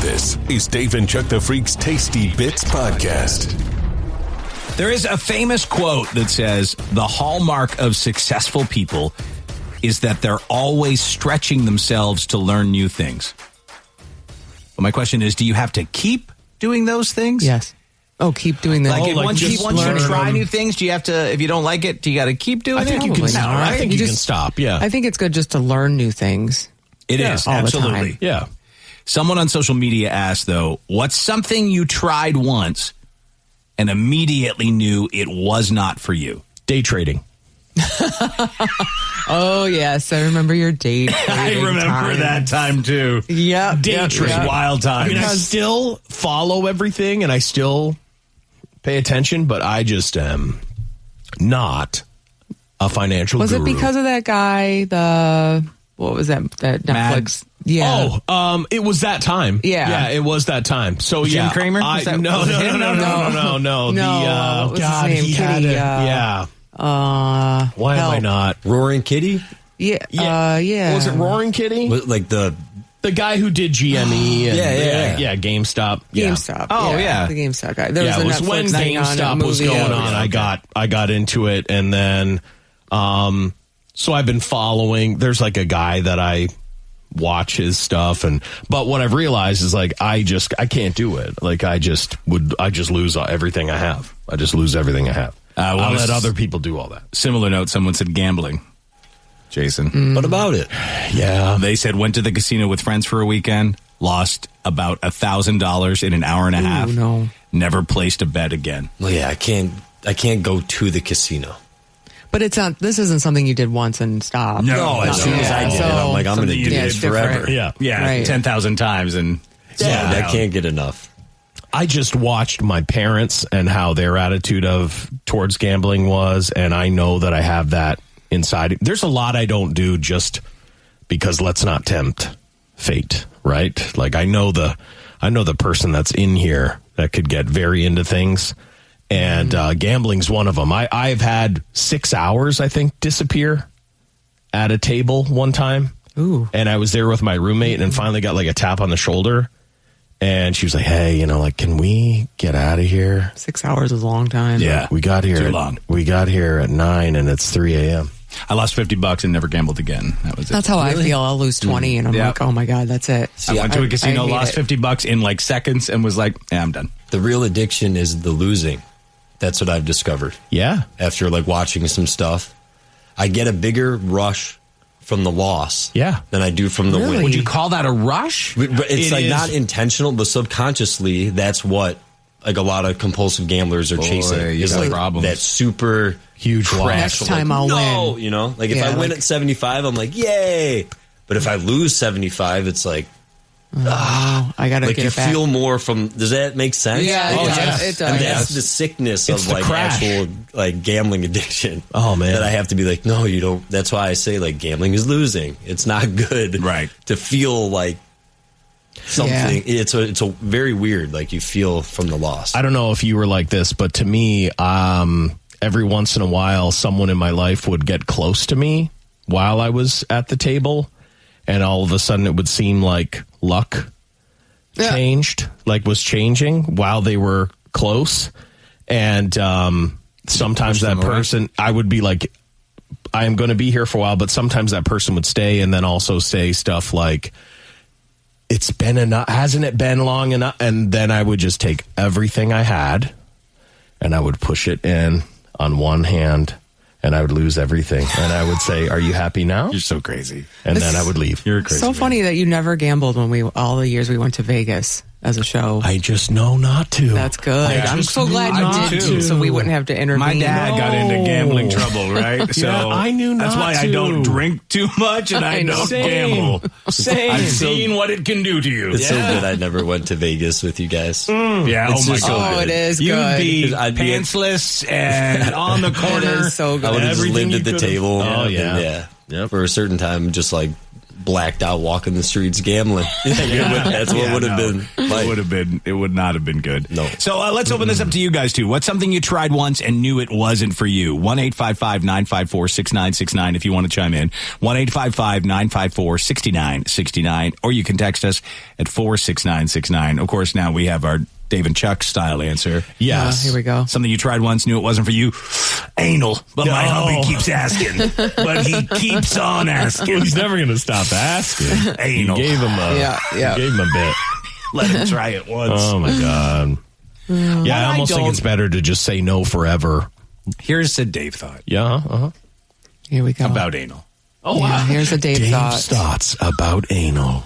This is Dave and Chuck the Freak's Tasty Bits Podcast. There is a famous quote that says, the hallmark of successful people is that they're always stretching themselves to learn new things. Well, my question is, do you have to keep doing those things? Yes. Oh, keep doing that. Once you try new things, do you have to, if you don't like it, do you got to keep doing it? I think you can stop. Right? I think you can stop, yeah. I think it's good just to learn new things. It is, all absolutely. the time. Yeah. Someone on social media asked, though, what's something you tried once and immediately knew it was not for you? Day trading. Oh, yes. I remember your date. I remember that time, too. Yeah. Day trading. Wild times. I mean, I still follow everything and I still pay attention, but I just am not a financial Was guru. it because of that guy, what was that Netflix? Yeah. Oh, it was that time. Yeah. Yeah, it was that time. So, Jim Cramer? No. What was his name? He had Kitty, why am I not? Roaring Kitty? Yeah. Was it Roaring Kitty? Like the guy who did GME. And, Yeah. GameStop. Yeah. GameStop. Oh, yeah. The GameStop guy. There It was a when Netflix thing GameStop was going on. I got into it, and then so I've been following. There's like a guy that I watch his stuff, but what I've realized is like I can't do it. Like I just lose everything I have. I just lose everything I have. I'll let other people do all that. Similar note, someone said gambling. Jason. What about it? Yeah. They said went to the casino with friends for a weekend, lost about $1,000 in an hour and a half. No. Never placed a bet again. Well, yeah, I can't go to the casino. But it's not. This isn't something you did once and stopped. No, as soon as I did it, I'm like, I'm going to do Yeah, this it's different. forever. Yeah. Yeah, Right. 10,000 times. And I can't get enough. I just watched my parents and how their attitude towards gambling was, and I know that I have that inside. There's a lot I don't do just because let's not tempt fate, right? Like I know the person that's in here that could get very into things, and gambling's one of them. I've had 6 hours, I think, disappear at a table one time. Ooh. And I was there with my roommate and finally got like a tap on the shoulder. And she was like, hey, can we get out of here? 6 hours is a long time. Yeah. We got here. Too long. We got here at 9 and it's 3 a.m. I lost $50 and never gambled again. That was it. That's how I feel. I'll lose 20 and I'm like, oh my God, that's it. I went to a casino, I hate lost it. $50 in like seconds and was like, yeah, I'm done. The real addiction is the losing. That's what I've discovered. Yeah. After like watching some stuff, I get a bigger rush from the loss than I do from the Really? win. Would you call that a rush? But it's It like is. not intentional, but subconsciously, that's what like a lot of compulsive gamblers are chasing. you It's got like problems. that super Huge crash. loss. Next time I'll no, win. Like if Yeah, I win like- at 75, I'm like, yay. But if I lose 75, it's like, I got to like get you it back. feel more from. Does that make sense? Yeah, it does. It does. And that's Yes. the sickness It's of the like crash. actual like gambling addiction. Oh, man. that I have to be like, no, you don't. That's why I say like gambling is losing. It's not good, Right. To feel like something. Yeah. It's a very weird. Like you feel from the loss. I don't know if you were like this, but to me, every once in a while, someone in my life would get close to me while I was at the table. And all of a sudden it would seem like luck was changing while they were close. And sometimes that person, I would be like, I am going to be here for a while, but sometimes that person would stay and then also say stuff like, it's been enough, hasn't it been long enough? And then I would just take everything I had and I would push it in on one hand and I would lose everything. And I would say, are you happy now? You're so crazy. And then I would leave. You're crazy. So funny that you never gambled when all the years we went to Vegas as a show. I just know not to. That's good. I'm so glad you did too, so we wouldn't have to intervene. My dad got into gambling trouble, right? So Yeah, I knew that's not why I to. don't drink too much and I don't gamble. Same. I've seen what it can do to you. It's so good. I never went to Vegas with you guys. Yeah, It's oh my just so God. Oh, good. it is You'd good. be I'd be- pantsless and on the It corner. is so I good. would have just Everything lived you at the could've- table. Oh, yeah. And, yeah. For a certain time, just like blacked out walking the streets gambling. That's what would have been. Like. It would not have been good. No. So let's open this up to you guys too. What's something you tried once and knew it wasn't for you? 1-855-954-6969 if you want to chime in. 1-855-954-6969. Or you can text us at 46969. Of course, now we have our Dave and Chuck style answer. Yes. Here we go. Something you tried once, knew it wasn't for you. Anal. But my hubby keeps asking. But he keeps on asking. Well, he's never going to stop asking. Anal. You gave him a, gave him a bit. Let him try it once. Oh, my God. Yeah, I almost think it's better to just say no forever. Here's a Dave thought. Yeah, Here we go. About anal. Oh, wow. Here's a Dave thought. Dave's thoughts about anal.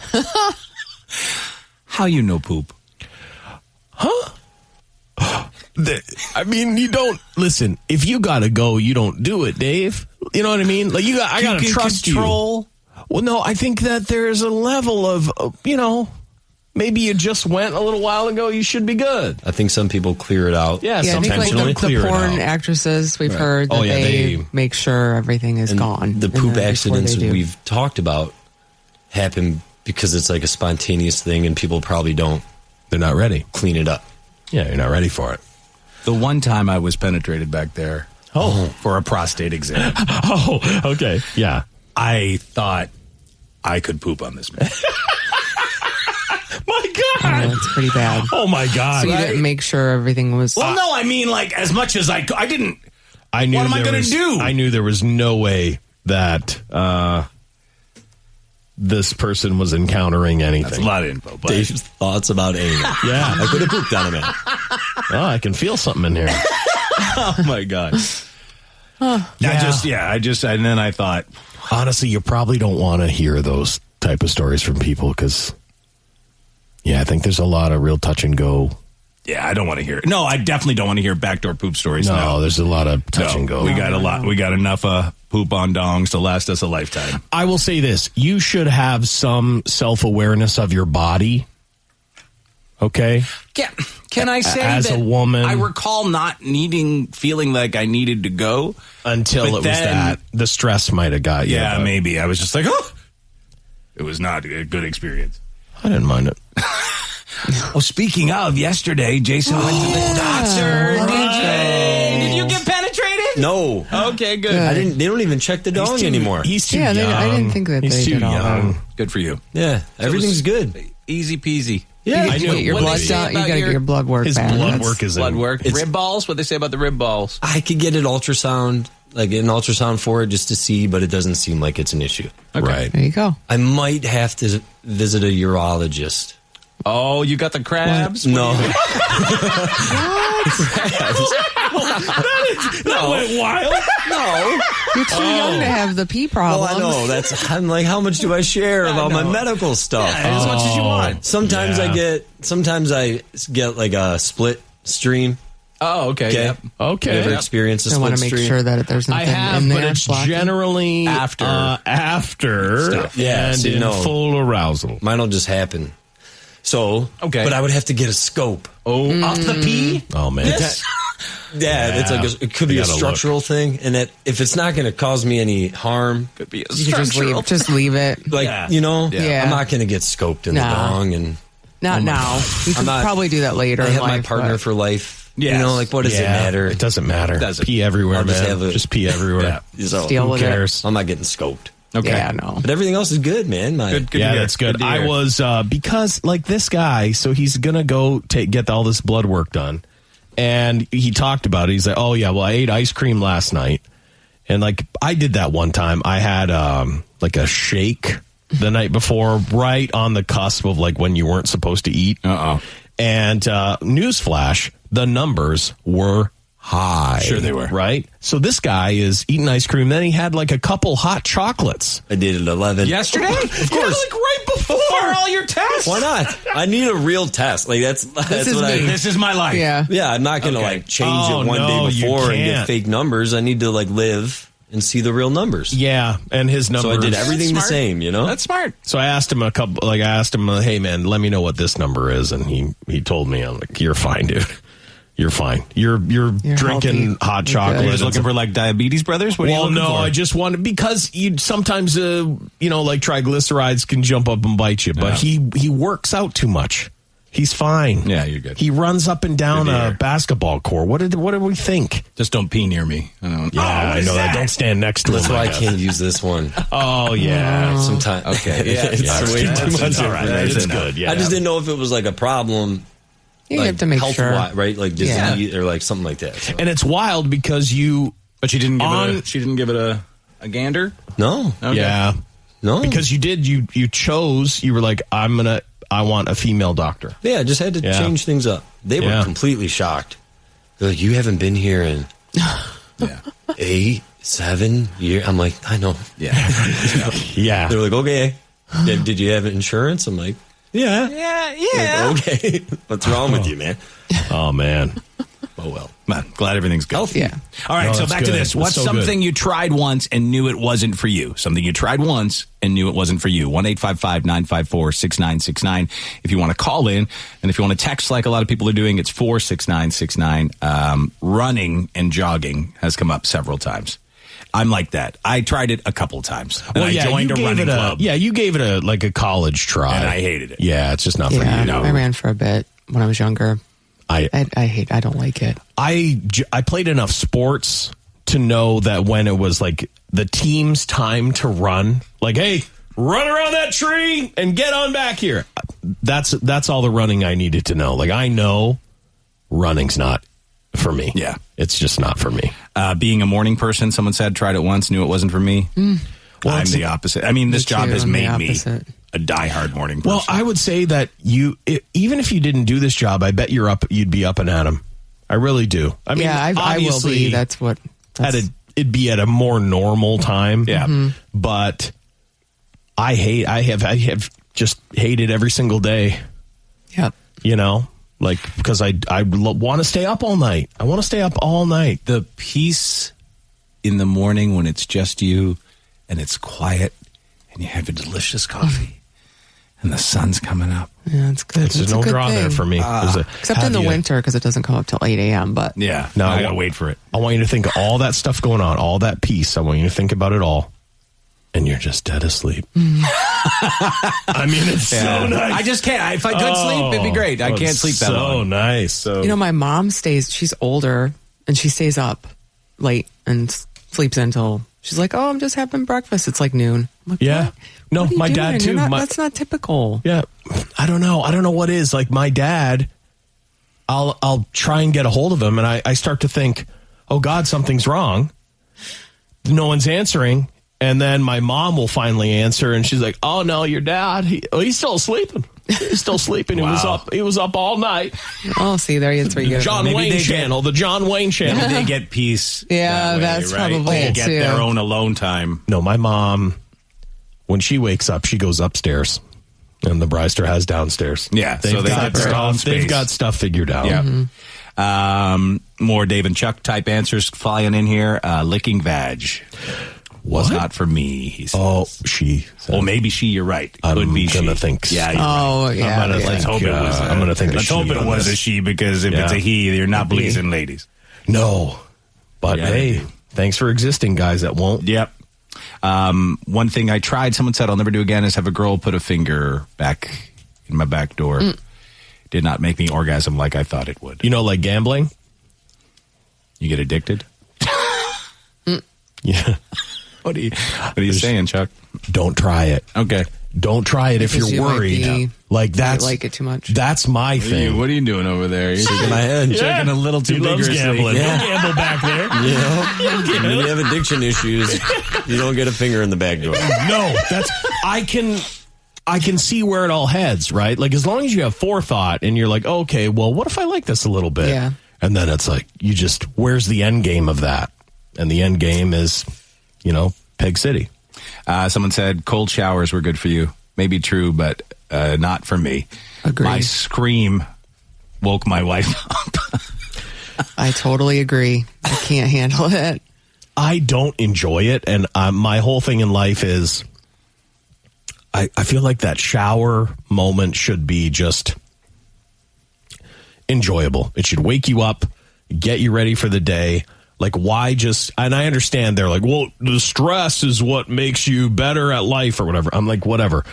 How you know poop? Huh? I mean, you don't listen. If you gotta go, you don't do it, Dave. You know what I mean? Like I gotta trust control. You. Well, no, I think that there's a level of maybe you just went a little while ago. You should be good. I think some people clear it out. Yeah, I think like the porn actresses we've heard that they make sure everything is gone. The poop accidents that we've talked about happen because it's like a spontaneous thing, and people probably don't. They're not ready. Clean it up. Yeah, you're not ready for it. The one time I was penetrated back there for a prostate exam. Oh, okay. Yeah. I thought I could poop on this man. My God. It's pretty bad. Oh, my God. So you didn't make sure everything was... Well, no, I mean, like, as much as I didn't... I knew what am I going to do? I knew there was no way that... this person was encountering anything. That's a lot of info. But Dave's thoughts about anal. Yeah. I could have pooped on him. Oh, I can feel something in here. Oh, my God. And then I thought... Honestly, you probably don't want to hear those type of stories from people because, I think there's a lot of real touch and go. Yeah, I don't want to hear it. No, I definitely don't want to hear backdoor poop stories. No, there's a lot of touch and go. We got a lot. We got enough poop on dongs to last us a lifetime. I will say this. You should have some self-awareness of your body. Okay? Can I say as that a woman, I recall not feeling like I needed to go. Until it was that. The stress might have got you. Yeah, maybe. I was just like, oh. It was not a good experience. I didn't mind it. Speaking of, yesterday, Jason went to the doctor. Did you get penetrated? No. Okay, good. They don't even check the dong anymore. He's too young. I didn't think that he's they too did all young. that. Good for you. Yeah, everything's good. Easy peasy. Yeah, I knew your blood done. You got to get your blood work His back. blood work is blood work. Rib balls? What they say about the rib balls? I could get an ultrasound for it just to see, but it doesn't seem like it's an issue. Okay. Right. There you go. I might have to visit a urologist. Oh, you got the crabs? No. That went wild. No. You're too young to have the pee problem. Well, I know. I'm like, how much do I share about my medical stuff? As much as you want. Sometimes I get like a split stream. Oh, okay. Okay. Yep. Okay. You ever experienced a I split want to make stream? sure that there's nothing I have, in there. but it's generally after stuff. Yeah, and so in full arousal. Mine will just happen. So, but I would have to get a scope. Oh, off the pee? Oh, man. It's like it could be a structural thing, and that if it's not going to cause me any harm, could be a you can just leave it. Like I'm not going to get scoped in the dong, and not now. You can probably do that later. I have my life, partner for life. Yes. You know, like what does it matter? It doesn't matter. Pee everywhere, man. Just pee everywhere. So, deal with it. I'm not getting scoped. Okay. Yeah, no. But everything else is good, man. Good yeah, that's good. I was, because like this guy, so he's going to go get all this blood work done. And he talked about it. He's like, oh, yeah, well, I ate ice cream last night. And like, I did that one time. I had like a shake the night before, right on the cusp of like when you weren't supposed to eat. And newsflash, the numbers were high. Sure they were. Right? So this guy is eating ice cream. Then he had like a couple hot chocolates. I did at 11. Yesterday? Of course. Like right before all your tests. Why not? I need a real test. Like that's This is my life. Yeah. Yeah, I'm not going to like change it one day before and get fake numbers. I need to like live and see the real numbers. Yeah, and his numbers. So I did everything the same, you know? That's smart. So I asked him hey man, let me know what this number is. And he told me, I'm like, you're fine, dude. you're fine. You're drinking healthy. hot chocolate. You're just looking for like diabetes brothers? What are you looking for? I just want because you sometimes like triglycerides can jump up and bite you, but he works out too much. He's fine. Yeah, you're good. He runs up and down a basketball court. What do we think? Just don't pee near me. I know that. Don't stand next to him. That's why I can't use this one. Oh yeah. Sometimes. Okay. Yeah. It's way too much. All right. It's good. Yeah. I just didn't know if it was like a problem. You have to make sure, right? Like disease or like something like that. So. And it's wild because but she didn't give it a gander. No. Okay. Yeah. No. Because you chose. You were like, I want a female doctor. Yeah, I just had to change things up. They were completely shocked. They're like, you haven't been here in 8, 7 years. I'm like, I know. Yeah. Yeah. They're like, okay. Did you have insurance? I'm like, yeah. Yeah. Like, okay. What's wrong with you, man? Oh, man. Oh, well. Man, glad everything's good. Healthy. Yeah. All right, so back to this. What's something you tried once and knew it wasn't for you? Something you tried once and knew it wasn't for you. 1-855-954-6969. If you want to call in, and if you want to text like a lot of people are doing, it's 46969. Running and jogging has come up several times. I'm like that. I tried it a couple times. I joined a running club. Yeah, you gave it a college try. And I hated it. Yeah, it's just not for you. No. I ran for a bit when I was younger. I don't like it. I played enough sports to know that when it was like the team's time to run, like, hey, run around that tree and get on back here. That's all the running I needed to know. Like, I know running's not for me. Yeah. It's just not for me. Being a morning person, someone said, tried it once, knew it wasn't for me. Well, I'm the opposite. I mean, this job has made me a diehard morning person. Well, I would say that even if you didn't do this job, I bet you'd be up and at 'em. I really do. I mean, I will be. It'd be at a more normal time. Yeah. Mm-hmm. But I have just hated every single day. Yep. You know, like, because I want to stay up all night. I want to stay up all night. The peace in the morning when it's just you and it's quiet and you have a delicious coffee and the sun's coming up. Yeah, it's good. There's no draw there for me. Except in the winter, because it doesn't come up till 8 a.m. But yeah, no, I gotta wait for it. I want you to think of all that stuff going on, all that peace. I want you to think about it all. And you're just dead asleep. I mean, it's so nice. I just can't. If I could sleep, it'd be great. I can't sleep that long. So nice. So, my mom she's older, and she stays up late and sleeps until, she's like, oh, I'm just having breakfast. It's like noon. I'm like, yeah. What? No, what my doing? dad too. That's not typical. Yeah. I don't know what is. Like, my dad, I'll try and get a hold of him, and I start to think, oh, God, something's wrong. No one's answering. And then my mom will finally answer, and she's like, "Oh no, your dad. He's still sleeping. He's still sleeping. Wow. He was up all night." Oh, see, that's where you get John Wayne channel. The John Wayne channel. Maybe they get peace. Yeah, that way, that's right? probably They it get too. their own alone time. No, my mom, when she wakes up, she goes upstairs, and the Bryster has downstairs. Yeah, so they've got stuff figured out. Yeah. Mm-hmm. More Dave and Chuck type answers flying in here. Licking vag. Was not for me, he says. Oh, she. Well, maybe she, you're right. Could be she. I'm going to think. Yeah, yeah. Let's hope it was. I'm going to think. Let's hope it was a she, because if it's a he, you're not pleasing ladies. No. But hey, thanks for existing, guys that won't. Yep. One thing I tried, someone said I'll never do again, is have a girl put a finger back in my back door. Did not make me orgasm like I thought it would. You know, like gambling? You get addicted? Yeah. What are you saying, Chuck? Don't try it. Okay. Don't try it if you're worried. Like, that's like it too much. That's my thing. What are you doing over there? You're shaking my head. Shaking a little too vigorously. Gambling. Yeah. Don't gamble back there. And when you have addiction issues, you don't get a finger in the back door. No, I can see where it all heads, right? Like, as long as you have forethought and you're like, okay, well, what if I like this a little bit? Yeah. And then it's like, where's the end game of that? And the end game is, Peg City. Someone said cold showers were good for you. Maybe true, but not for me. Agreed. My scream woke my wife up. I totally agree. I can't handle it. I don't enjoy it, and my whole thing in life is I feel like that shower moment should be just enjoyable. It should wake you up, get you ready for the day. Like, why just, and I understand they're like, well, the stress is what makes you better at life or whatever. I'm like, whatever.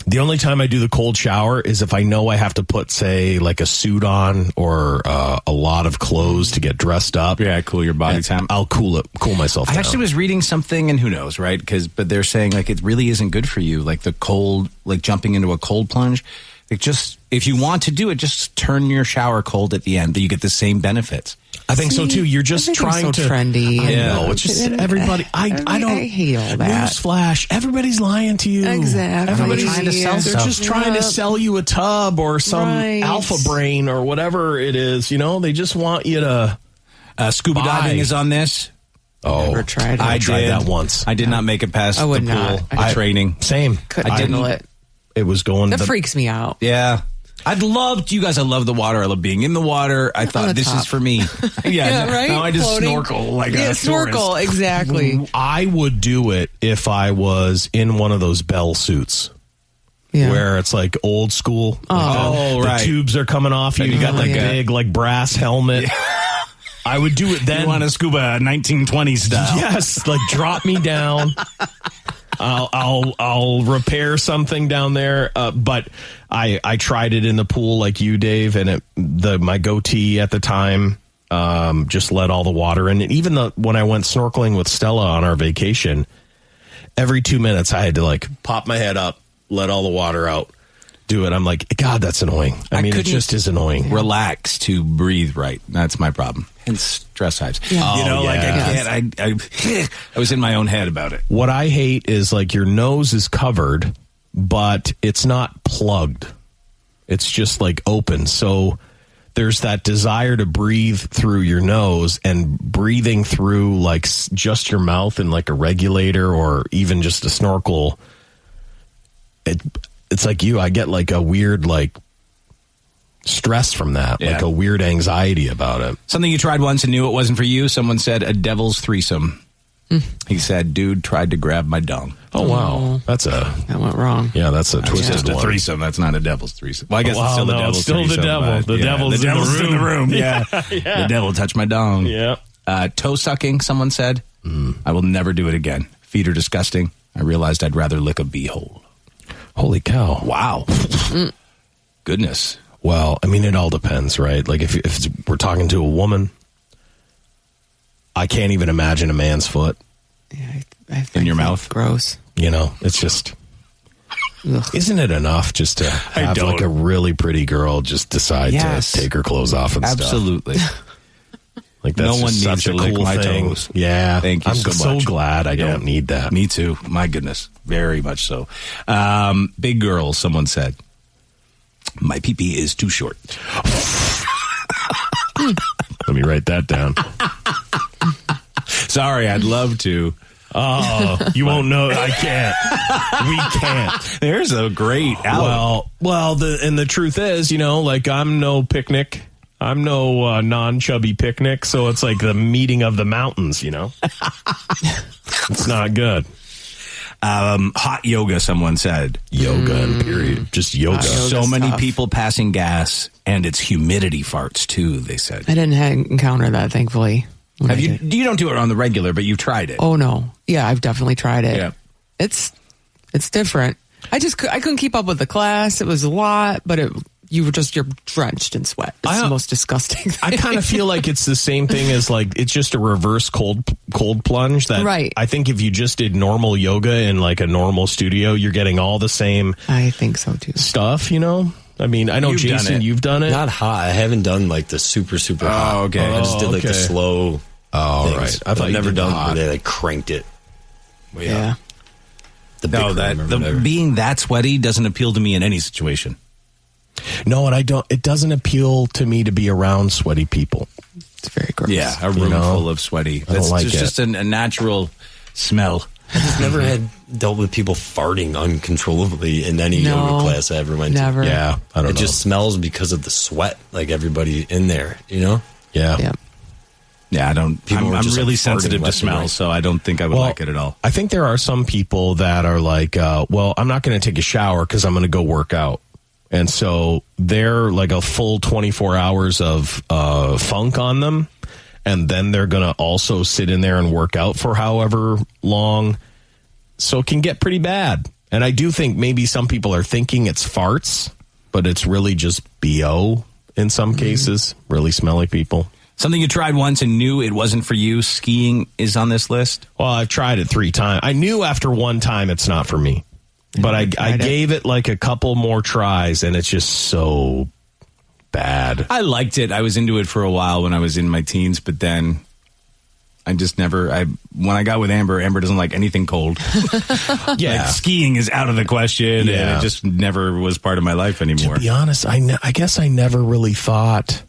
The only time I do the cold shower is if I know I have to put, say, like a suit on or a lot of clothes to get dressed up. Yeah, cool your body temp. I'll cool myself down. I actually was reading something, and who knows, right? But they're saying like it really isn't good for you, like the cold, like jumping into a cold plunge. Like just if you want to do it, just turn your shower cold at the end. You get the same benefits. I think so too. You're just trying to trendy. I know. It's just everybody. I hate all that. Newsflash. Everybody's lying to you. Exactly. Everybody's trying to sell They're stuff. just trying to sell you a tub or some alpha brain or whatever it is. You know, they just want you to. Scuba diving is on this. Oh, Never tried it. I tried that once. I did not make it past I the would pool not. training. Same. Couldn't handle it. It was going. That freaks me out. Yeah. I love the water. I love being in the water. I thought this is for me. Yeah, right? Now I just Floating. snorkel like a snorkel, tourist. exactly. I would do it if I was in one of those Bell suits. Yeah. Where it's like old school. Oh, right. The tubes are coming off you. You got like big like brass helmet. I would do it then. You want to scuba 1920 style. Yes, like drop me down. I'll repair something down there. But I tried it in the pool like you, Dave, and my goatee at the time just let all the water in. And even when I went snorkeling with Stella on our vacation, every 2 minutes I had to like pop my head up, let all the water out, do it. I'm like, God, that's annoying. I mean, it just is annoying. Relax to breathe right. That's my problem. And stress hives. Yeah. You know, Oh, like yeah. I can't. I was in my own head about it. What I hate is like your nose is covered, but it's not plugged. It's just like open. So there's that desire to breathe through your nose, and breathing through like just your mouth in like a regulator or even just a snorkel. It's like I get like a weird like stress from that, like a weird anxiety about it. Something you tried once and knew it wasn't for you. Someone said a devil's threesome. He said, dude tried to grab my dung. Oh, wow. That went wrong. Yeah, that's a twisted Just a one. threesome. That's not a devil's threesome. Well, I guess it's still the devil's still threesome. the devil. But, The devil's in the room. Yeah. The devil touched my dong. Yeah. Toe sucking, someone said. I will never do it again. Feet are disgusting. I realized I'd rather lick a beehole. Holy cow. Wow. Goodness. Well, I mean, it all depends, right? Like if we're talking to a woman, I can't even imagine a man's foot. Yeah, I In your think mouth? Gross. You know, it's just, Ugh. isn't it enough just to have don't. like a really pretty girl just decide Yes. to take her clothes off and Absolutely. stuff? Like that's No one just needs such to a lick cool my thing. toes. Yeah. Thank you I'm so much. glad I don't need that. Me too. My goodness. Very much so. Big girl, someone said. My pee-pee is too short. Let me write that down. Sorry, I'd love to. Oh, you won't know. I can't. We can't. There's a great out. Well, the truth is, you know, like I'm no picnic. I'm no non-chubby picnic. So it's like the meeting of the mountains, you know? It's not good. Hot yoga, someone said. Yoga and period. Just yoga. So Yoga's many tough. people passing gas, and it's humidity farts, too, they said. I didn't encounter that, thankfully. Have you? You don't do it on the regular, but you've tried it. Oh, no. Yeah, I've definitely tried it. Yeah. It's different. I couldn't keep up with the class. It was a lot, but you're drenched in sweat. It's the most disgusting thing. I kind of feel like it's the same thing as like it's just a reverse cold plunge. That Right. I think if you just did normal yoga in like a normal studio, you're getting all the same I think so, too. stuff, you know? I mean, I know, You've done Jason, it. you've done it. Not hot. I haven't done like the super hot. okay. I just did like the okay. slow. Oh, things. right. I've you never did done hot. where they like cranked it. Well, Yeah. The big No, being that sweaty doesn't appeal to me in any situation. No, and I don't. It doesn't appeal to me to be around sweaty people. It's very gross. Yeah, a room know? full of sweaty. I don't like It's it. just a natural smell. I've never had dealt with people farting uncontrollably in any No, yoga class I ever went never. Yeah, I don't It know. just smells because of the sweat, like everybody in there, you know? yeah. Yeah. Yeah, I don't. People were I'm just, really like, farting sensitive to left and smell, right. so I don't think I would like it at all. I think there are some people that are like, well, I'm not going to take a shower because I'm going to go work out. And so they're like a full 24 hours of funk on them. And then they're going to also sit in there and work out for however long. So it can get pretty bad. And I do think maybe some people are thinking it's farts, but it's really just BO in some cases. Really smelly people. Something you tried once and knew it wasn't for you. Skiing is on this list. Well, I've tried it 3 times. I knew after one time it's not for me. But I gave it like a couple more tries, and it's just so bad. I liked it. I was into it for a while when I was in my teens, but then I just never. When I got with Amber doesn't like anything cold. Yeah, like skiing is out of the question, and it just never was part of my life anymore. To be honest, I guess I never really thought,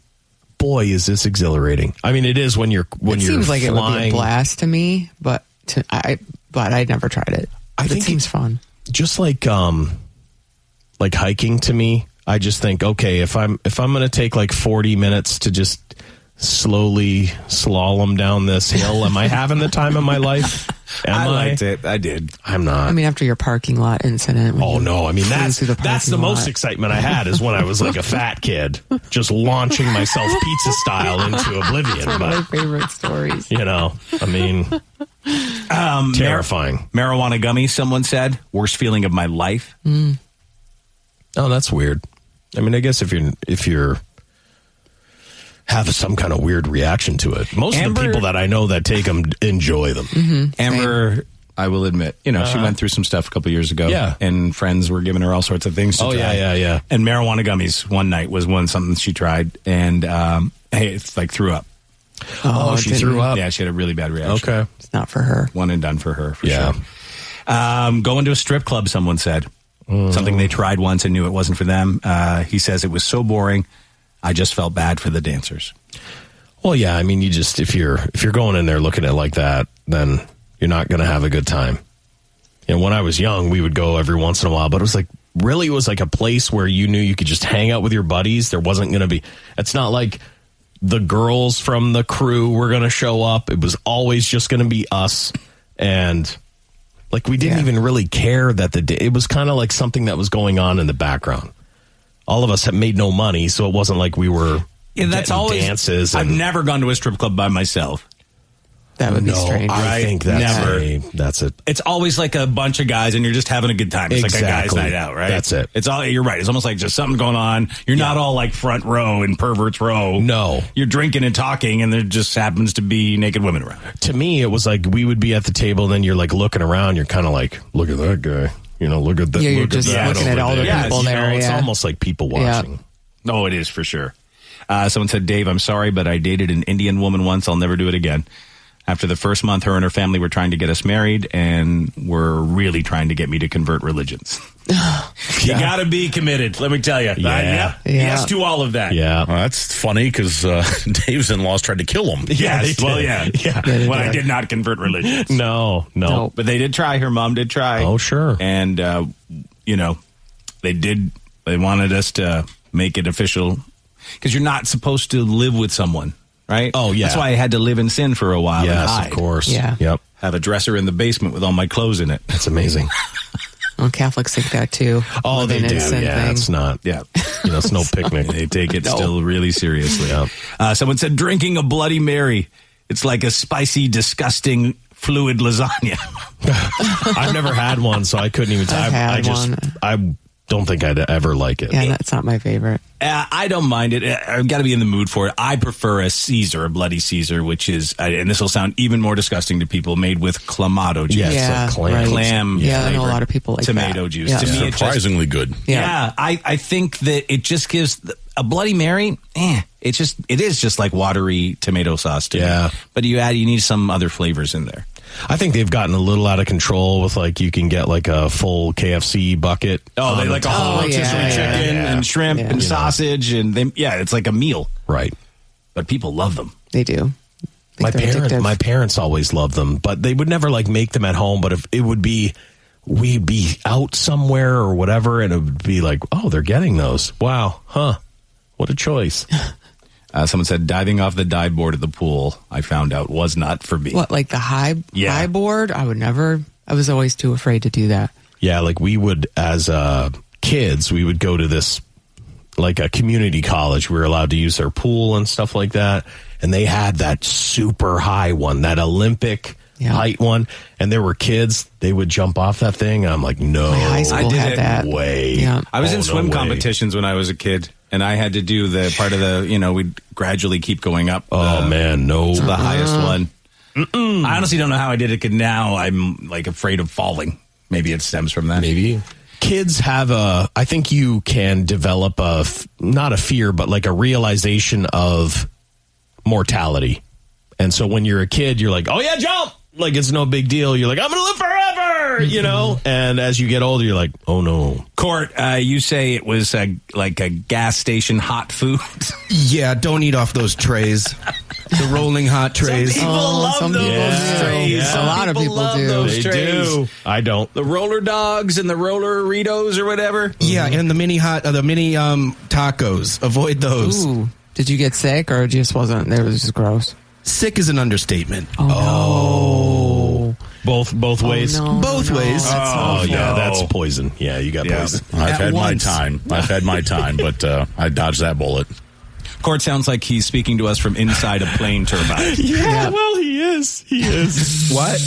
boy, is this exhilarating. I mean, it is when you're seems like flying. It would be a blast to me, but I never tried it. I think it seems fun. Just like hiking to me, I just think, okay, if I'm going to take like 40 minutes to just slowly slalom down this hill, am I having the time of my life? I liked it. I did. I'm not. I mean, after your parking lot incident. Oh no! I mean, that's the most lot. excitement I had is when I was like a fat kid, just launching myself pizza style into oblivion. That's one of my favorite stories. You know, I mean, terrifying. Marijuana gummies. Someone said worst feeling of my life. Oh, that's weird. I mean, I guess if you're have some kind of weird reaction to it. Most of the people that I know that take them enjoy them. Mm-hmm. Amber, I will admit, she went through some stuff a couple years ago. Yeah. And friends were giving her all sorts of things to try. Yeah. And marijuana gummies one night was something she tried. And, it's like threw up. Oh, she threw up? Yeah, she had a really bad reaction. Okay. It's not for her. One and done for her, for sure. Going to a strip club, someone said. Something they tried once and knew it wasn't for them. He says it was so boring. I just felt bad for the dancers. Well, yeah, I mean, you just if you're going in there looking at it like that, then you're not going to have a good time. And when I was young, we would go every once in a while, but it was like a place where you knew you could just hang out with your buddies. There wasn't going to be. It's not like the girls from the crew were going to show up. It was always just going to be us, and like we didn't even really care that it was kind of like something that was going on in the background. All of us have made no money, so it wasn't like we were that's always dances. I've never gone to a strip club by myself. That would be strange. I think that's it. It's always like a bunch of guys, and you're just having a good time. It's like a guy's night out, right? That's it. You're right. It's almost like just something going on. You're not all like front row in perverts row. No, you're drinking and talking, and there just happens to be naked women around. To me, it was like we would be at the table, and then you're like looking around. You're kind of like, look at that guy. Look at that. Yeah, you're just looking at all the people there. It's almost like people watching. Yeah. Oh, it is for sure. Someone said, Dave, I'm sorry, but I dated an Indian woman once. I'll never do it again. After the first month, her and her family were trying to get us married and were really trying to get me to convert religions. You got to be committed, let me tell you. Yes to all of that. Yeah. Well, that's funny because Dave's in-laws tried to kill him. Yes. Well, yeah. Well, I did not convert religions. No. But they did try. Her mom did try. Oh, sure. And, they wanted us to make it official because you're not supposed to live with someone. Right? Oh, yeah. That's why I had to live in sin for a while. Yes, and hide. of course. Yeah. Yep. Have a dresser in the basement with all my clothes in it. That's amazing. Well, Catholics think that too. Oh, they do. Yeah, it's not. Yeah. It's no picnic. They take it still really seriously. Yeah. Someone said drinking a Bloody Mary. It's like a spicy, disgusting, fluid lasagna. I've never had one, so I couldn't even tell. I don't think I'd ever like it. Yeah, that's not my favorite. I don't mind it. I've got to be in the mood for it. I prefer a Caesar, a Bloody Caesar, which is, and this will sound even more disgusting to people, made with clamato juice. Yeah, it's like clam. Right. Clam. Yeah, I know a lot of people like tomato that. juice. Yeah. To me, surprisingly good. Yeah, I think that it just gives a Bloody Mary. It is just like watery tomato sauce to me. But you need some other flavors in there. I think they've gotten a little out of control with like you can get like a full KFC bucket. Oh, they like a whole rotisserie chicken and shrimp and sausage and it's like a meal. Right. But people love them. They do. My parents always loved them, but they would never like make them at home. But if it would be, we'd be out somewhere or whatever, and it would be like, oh, they're getting those. Wow, huh? What a choice. Someone said diving off the dive board at the pool, I found out, was not for me. What, like the high board? I would never. I was always too afraid to do that. Yeah, like we would, as kids, we would go to this like a community college. We were allowed to use their pool and stuff like that. And they had that super high one, that Olympic height one. And there were kids, they would jump off that thing. And I'm like, no. My high school had that. Way. Yeah. I was in swim way. competitions when I was a kid, and I had to do the part of the, we'd gradually keep going up. Oh, man, no. To the highest one. I honestly don't know how I did it, because now I'm like afraid of falling. Maybe it stems from that. Maybe. Kids have I think you can develop not a fear, but like a realization of mortality. And so when you're a kid, you're like, oh yeah, jump. Like it's no big deal. You're like, I'm going to live forever, And as you get older, you're like, oh no. Court, you say it was like a gas station hot food. Yeah, don't eat off those trays. The rolling hot trays. Some people love those trays. Yeah. A lot of people love do. those They trays. do. I don't. The roller dogs and the roller Ritos or whatever. Yeah, and the mini tacos. Avoid those. Ooh. Did you get sick, or just wasn't? It was just gross. Sick is an understatement. Oh, Both ways. no. Both ways. Oh, yeah, that's poison. Yeah, you got poison. I've At had once. my time. I've had my time, but I dodged that bullet. Court sounds like he's speaking to us from inside a plane turbine. Yeah, well, he is. He is. What?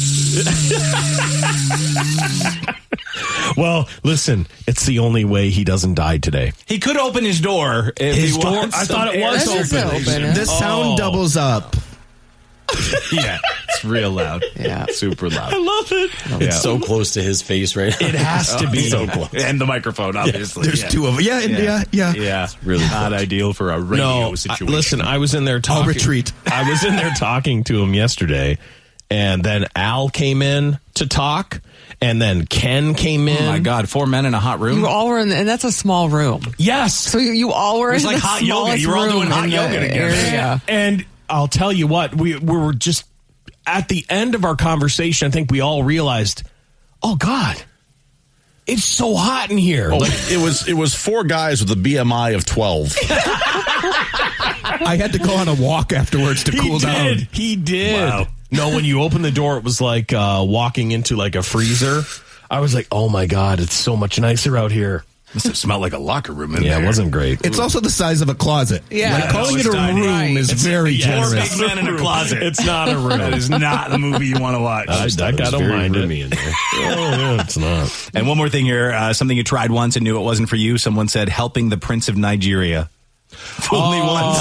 Well, listen, it's the only way he doesn't die today. He could open his door if His he door? wants I some thought it air. was That is open. open. The sound doubles up. Yeah, it's real loud. Yeah. Super loud. I love it. It's so close to his face right now. It has to be. So close. And the microphone, obviously. There's two of them. Yeah. Yeah, really not ideal for a radio situation. Listen, I was in there talking. I'll retreat. I was in there talking to him yesterday, and then Al came in to talk, and then Ken came in. Oh my God, 4 men in a hot room? You all were in, and that's a small room. Yes. So you all were It was in like the hot yoga. smallest You were all room doing hot in the yoga together. area. And I'll tell you what, we were just at the end of our conversation. I think we all realized, oh God, it's so hot in here. Oh, it was 4 guys with a BMI of 12. I had to go on a walk afterwards to cool down. He did. Wow. No, when you opened the door, it was like walking into like a freezer. I was like, oh my God, it's so much nicer out here. Must have smelled like a locker room in Yeah, there. it wasn't great. It's also the size of a closet. Yeah. Like, calling it a tiny. room is very Four generous. big men in a closet. It's not a room. That is not the movie you want to watch. I don't mind it. in there. Oh, yeah, it's not. And one more thing here, something you tried once and knew it wasn't for you. Someone said, helping the Prince of Nigeria. Fool me once.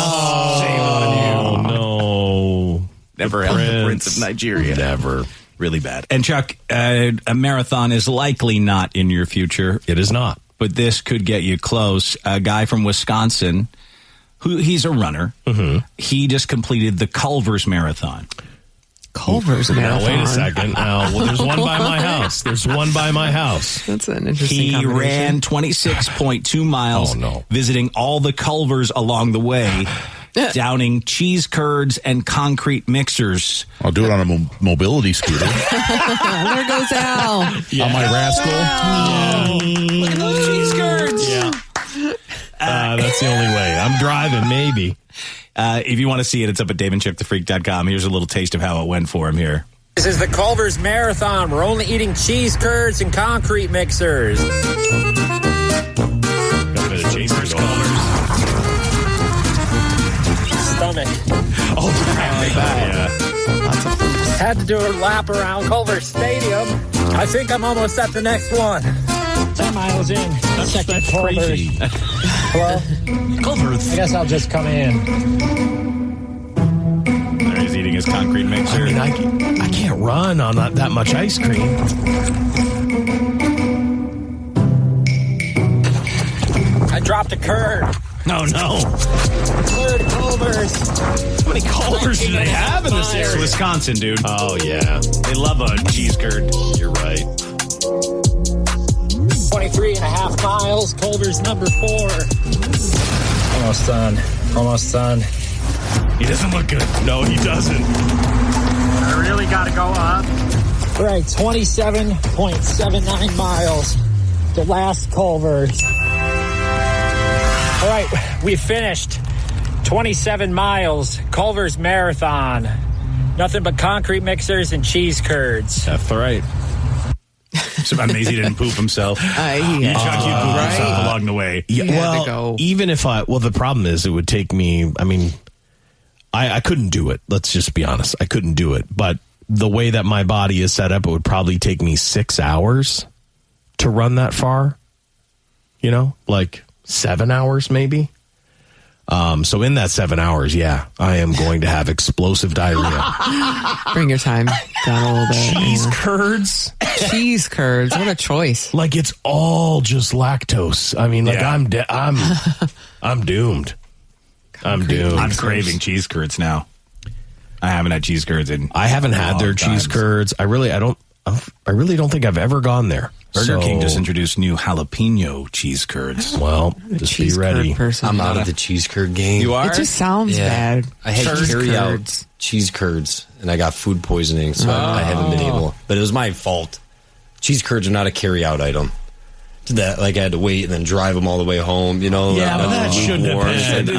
Shame on you. Oh, no. Never helped the Prince of Nigeria. Never. Really bad. And Chuck, a marathon is likely not in your future. It is not. But this could get you close. A guy from Wisconsin, he's a runner. Mm-hmm. He just completed the Culver's Marathon. Culver's Now, marathon. wait a second. Now, there's one by my house. There's one by my house. That's an interesting He combination. ran 26.2 miles, Oh, no. visiting all the Culvers along the way, downing cheese curds and concrete mixers. I'll do it on a mobility scooter. There goes Al. On my rascal. Look at those cheese curds. Yeah. That's the only way. I'm driving, maybe. If you want to see it, it's up at daveandchuckthefreak.com. Here's a little taste of how it went for him here. This is the Culver's Marathon. We're only eating cheese curds and concrete mixers. Got a bit of Chasers Culvers. Stomach. Oh, yeah. Had to do a lap around Culver Stadium. I think I'm almost at the next one. 10 miles in. That's crazy. Hello? Culver's. I guess I'll just come in. There he's eating his concrete mixer. I mean, I can't run on that much ice cream. I dropped a curd. No. Curd Culver's. How many Culvers do they have in this It's area? Wisconsin, dude. Oh, yeah. They love a cheese curd. You're right. 23 and a half miles. Culver's number 4. Almost done. Almost done. He doesn't look good. No, he doesn't. I really got to go up. All right, 27.79 miles. The last Culver's. All right, we finished 27 miles. Culver's Marathon. Nothing but concrete mixers and cheese curds. That's right. So amazing he didn't poop himself. You pooped yourself along the way. Yeah, even if the problem is it would take me, I couldn't do it. Let's just be honest. I couldn't do it. But the way that my body is set up, it would probably take me 6 hours to run that far. Like 7 hours maybe. So in that 7 hours, I am going to have explosive diarrhea. Bring your time down a little bit. Cheese curds. Cheese curds. What a choice. Like it's all just lactose. I'm doomed. I'm doomed. I'm craving cheese curds now. I haven't had cheese curds in. I haven't had their cheese curds. I really don't think I've ever gone there. Burger King just introduced new jalapeno cheese curds. Well, just be ready. I'm out of the cheese curd game. You are? It just sounds bad. I had carry-out cheese curds, and I got food poisoning, so I haven't been able. But it was my fault. Cheese curds are not a carry-out item. That I had to wait and then drive them all the way home. But that shouldn't have been.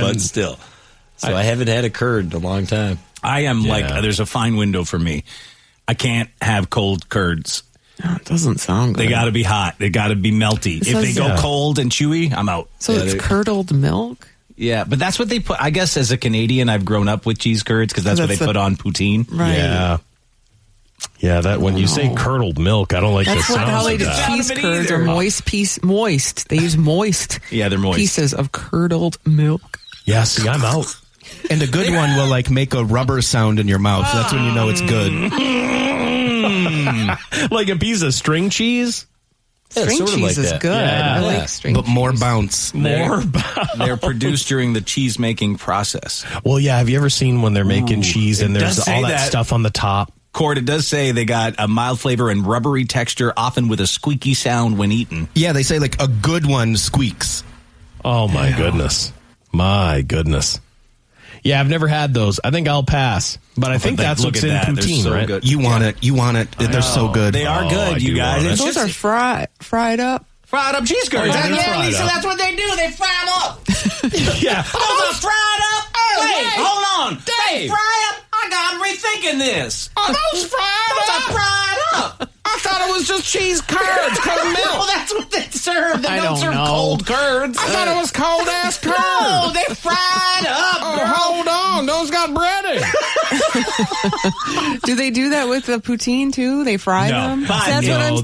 But still, so I haven't had a curd in a long time. I am there's a fine window for me. I can't have cold curds. No, it doesn't sound good. They got to be hot. They got to be melty. If they go cold and chewy, I'm out. So it's curdled milk? Yeah, but that's what they put. I guess as a Canadian, I've grown up with cheese curds because that's what they put on poutine. Right. Yeah. Yeah, that when you say curdled milk, I don't like the sound how they of do that. cheese curds are moist. They use moist. Yeah, they're moist. Pieces of curdled milk. Yeah, see, I'm out. And a good one will make a rubber sound in your mouth. That's when you know it's good. Like a piece of string cheese? String sort of cheese like is that. good. Yeah. I like string But cheese. more bounce. They're produced during the cheese making process. Well, yeah, have you ever seen when they're making cheese and there's does all say that stuff on the top? Cord, it does say they got a mild flavor and rubbery texture, often with a squeaky sound when eaten. Yeah, they say a good one squeaks. Oh, my goodness. My goodness. Yeah, I've never had those. I think I'll pass. But I think that's what's in poutine, so right? good. You want it. You want it. They're so good. They are I good, you do guys. want it. Those are fried up. fried up cheese curds. Yeah, they're fried Lisa, up. that's what they do. They fry them up. Yeah. Those are fried up. Wait, hold on. They fry up. I got rethinking this. Are those fried Those are fried up. I thought it was just cheese curds, cold milk. Well, that's what they serve. They I don't don't serve know. cold curds. I thought it was cold ass curds. No, they fried up. Hold on, those got breaded. Do they do that with the poutine too? They fry them? That's what I'm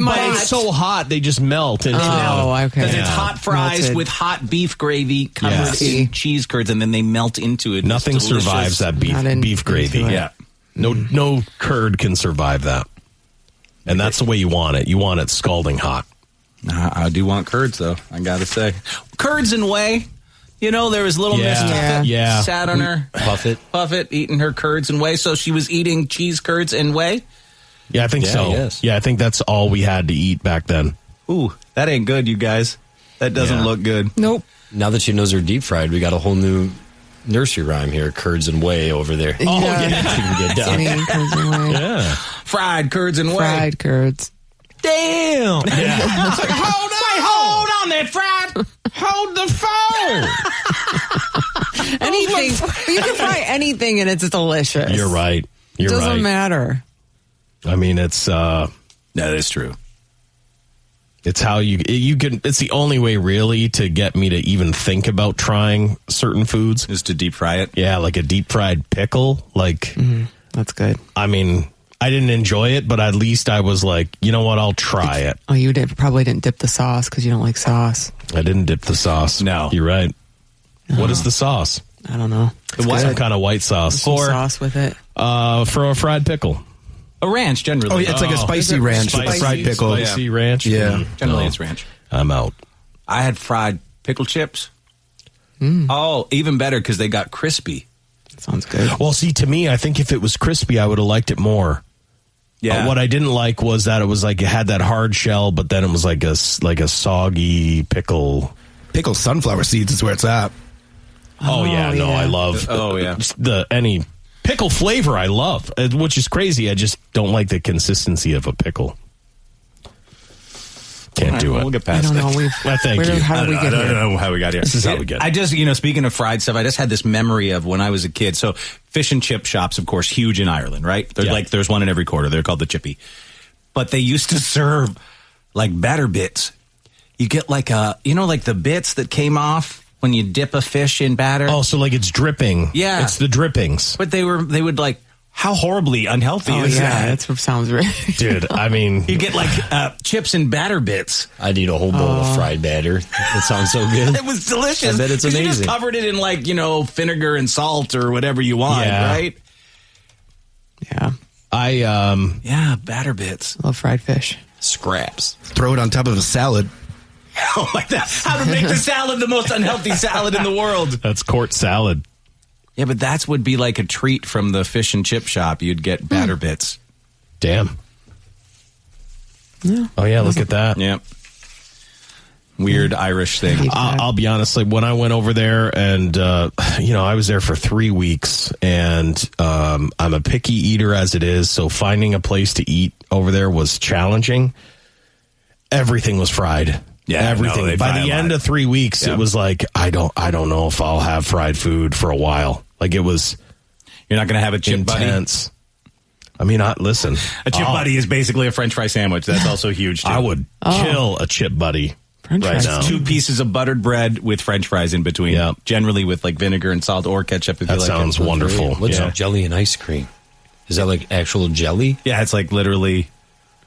But it's so hot they just melt into Oh, okay. Because it's hot fries Melted. with hot beef gravy covered in cheese curds, and then they melt into it. Nothing It's delicious. survives that Not beef gravy. into it. Yeah. No curd can survive that. And that's the way you want it. You want it scalding hot. I do want curds, though, I got to say. Curds and whey. You know, there was little Miss Tuffet Yeah. sat on her Puffet eating her curds and whey, so she was eating cheese curds and whey. Yeah, I think so. Yes. Yeah, I think that's all we had to eat back then. Ooh, that ain't good, you guys. That doesn't look good. Nope. Now that she knows they're deep fried, we got a whole new nursery rhyme here: curds and whey over there. Oh, yeah. You can get down. Skinny curds and whey. Yeah. Fried curds and whey. Fried curds. Damn. Yeah. It's like, hold on there, fried. Hold the phone. Anything. You can fry anything and it's delicious. You're right. You're Doesn't right. matter. I mean, it's That is true. it's how you can. It's the only way really to get me to even think about trying certain foods. Is to deep fry it. Yeah, like a deep fried pickle. Like, That's good. I mean, I didn't enjoy it, but at least I was like, you know what? I'll try it. Oh, you probably didn't dip the sauce because you don't like sauce. I didn't dip the sauce. No. You're right. What is the sauce? I don't know. Some kind of white sauce. Some sauce with it. For a fried pickle. A ranch, generally. Oh, yeah, it's like a spicy ranch with a fried pickle. Spicy ranch? Yeah. Generally, it's ranch. I'm out. I had fried pickle chips. Oh, even better because they got crispy. Sounds good. Well, see, to me, I think if it was crispy, I would have liked it more. Yeah. What I didn't like was that it was like it had that hard shell, but then it was like a soggy pickle. Pickled sunflower seeds is where it's at. Oh yeah, no, I love. Any pickle flavor I love, which is crazy. I just don't like the consistency of a pickle. Can't do it. We'll get I past don't it. know. Thank you. How did we get I here? don't know how we got here. This is how we get. I just, speaking of fried stuff, I just had this memory of when I was a kid. So fish and chip shops, of course, huge in Ireland, right? There's one in every quarter. They're called the Chippy. But they used to serve like batter bits. You get like the bits that came off when you dip a fish in batter. Oh, so like it's dripping. Yeah. It's the drippings. But they would like, how horribly unhealthy Oh, is yeah, that? that sounds right. Dude, I mean... You get like chips and batter bits. I'd eat a whole bowl of fried batter. That sounds so good. It was delicious. I bet it's 'Cause you just amazing. covered it in like, vinegar and salt or whatever you want, Yeah. right? Yeah. Yeah, batter bits. Love fried fish. Scraps. Throw it on top of a salad. Oh my God. How to make the salad the most unhealthy salad in the world. That's court salad. Yeah, but that would be like a treat from the fish and chip shop. You'd get batter bits. Damn. Yeah. Oh, yeah, look at that. Yep. Weird Irish thing. I'll be honest, like when I went over there and, I was there for 3 weeks and I'm a picky eater as it is. So finding a place to eat over there was challenging. Everything was fried. Yeah, everything. no, they By fry the a end lot. of 3 weeks, Yep. it was like, I don't know if I'll have fried food for a while. Like it was You're not going to have a chip buddy? intense. I mean, listen. A chip buddy is basically a French fry sandwich. That's also huge, too. I would kill a chip buddy French right fries. now. 2 pieces of buttered bread with French fries in between. Yeah. Generally with like vinegar and salt or ketchup if That you like sounds it. wonderful. What's Yeah. jelly and ice cream? Is that like actual jelly? Yeah, it's like literally...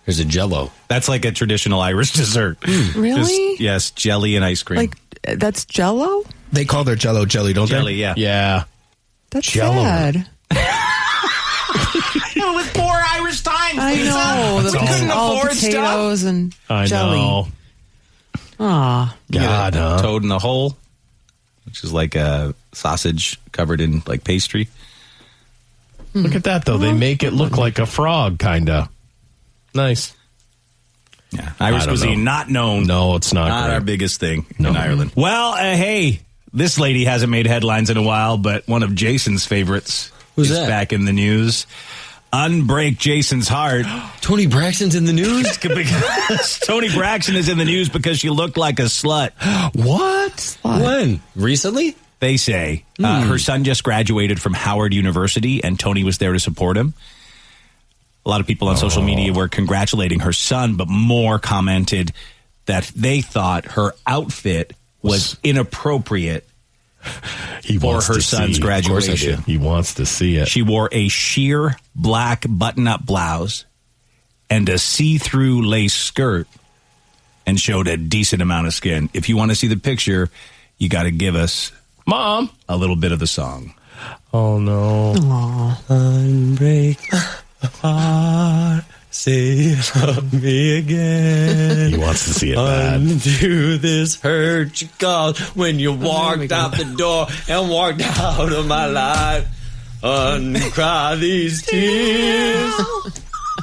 There's a Jello. That's like a traditional Irish dessert. Really? Yes, jelly and ice cream. Like, that's Jell-O? They call their Jello jelly, don't jelly, they? yeah. Yeah. That's Jell-O. sad. With poor Irish times, I know. We couldn't all afford stuff. potatoes and I jelly. know. Aw. God, huh? Toad in the hole, which is like a sausage covered in like pastry. Look at that, though. They make it look like a frog, kind of. Nice. Yeah, Irish I don't cuisine know. not known. No, it's not Not great. our biggest thing in Ireland. Well, hey, this lady hasn't made headlines in a while, but one of Jason's favorites Who's is that? back in the news. Unbreak Jason's heart. Tony Braxton's in the news? Because Tony Braxton is in the news because she looked like a slut. What? When? Recently? They say her son just graduated from Howard University, and Tony was there to support him. A lot of people on social media were congratulating her son, but more commented that they thought her outfit was inappropriate He for wants her to son's see. graduation. He wants to see it. She wore a sheer black button-up blouse and a see-through lace skirt and showed a decent amount of skin. If you want to see the picture, you got to give us Mom. a little bit of the song. Oh, no. Unbreak my heart, say love me again. He wants to see it bad. Undo this hurt you caused when you walked out the door and walked out of my life. Uncry these tears.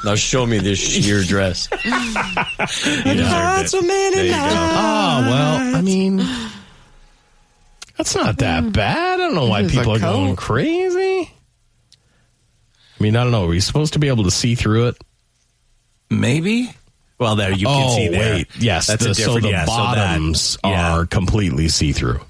Now show me this sheer dress. Oh, well, I mean, that's not that bad. I don't know why It is people a are going coat. crazy. I mean, I don't know. Are you supposed to be able to see through it? Maybe? Well, there you can see there. Wait. Yes, That's a so different, the yeah, so that- bottoms yeah. are completely see-through.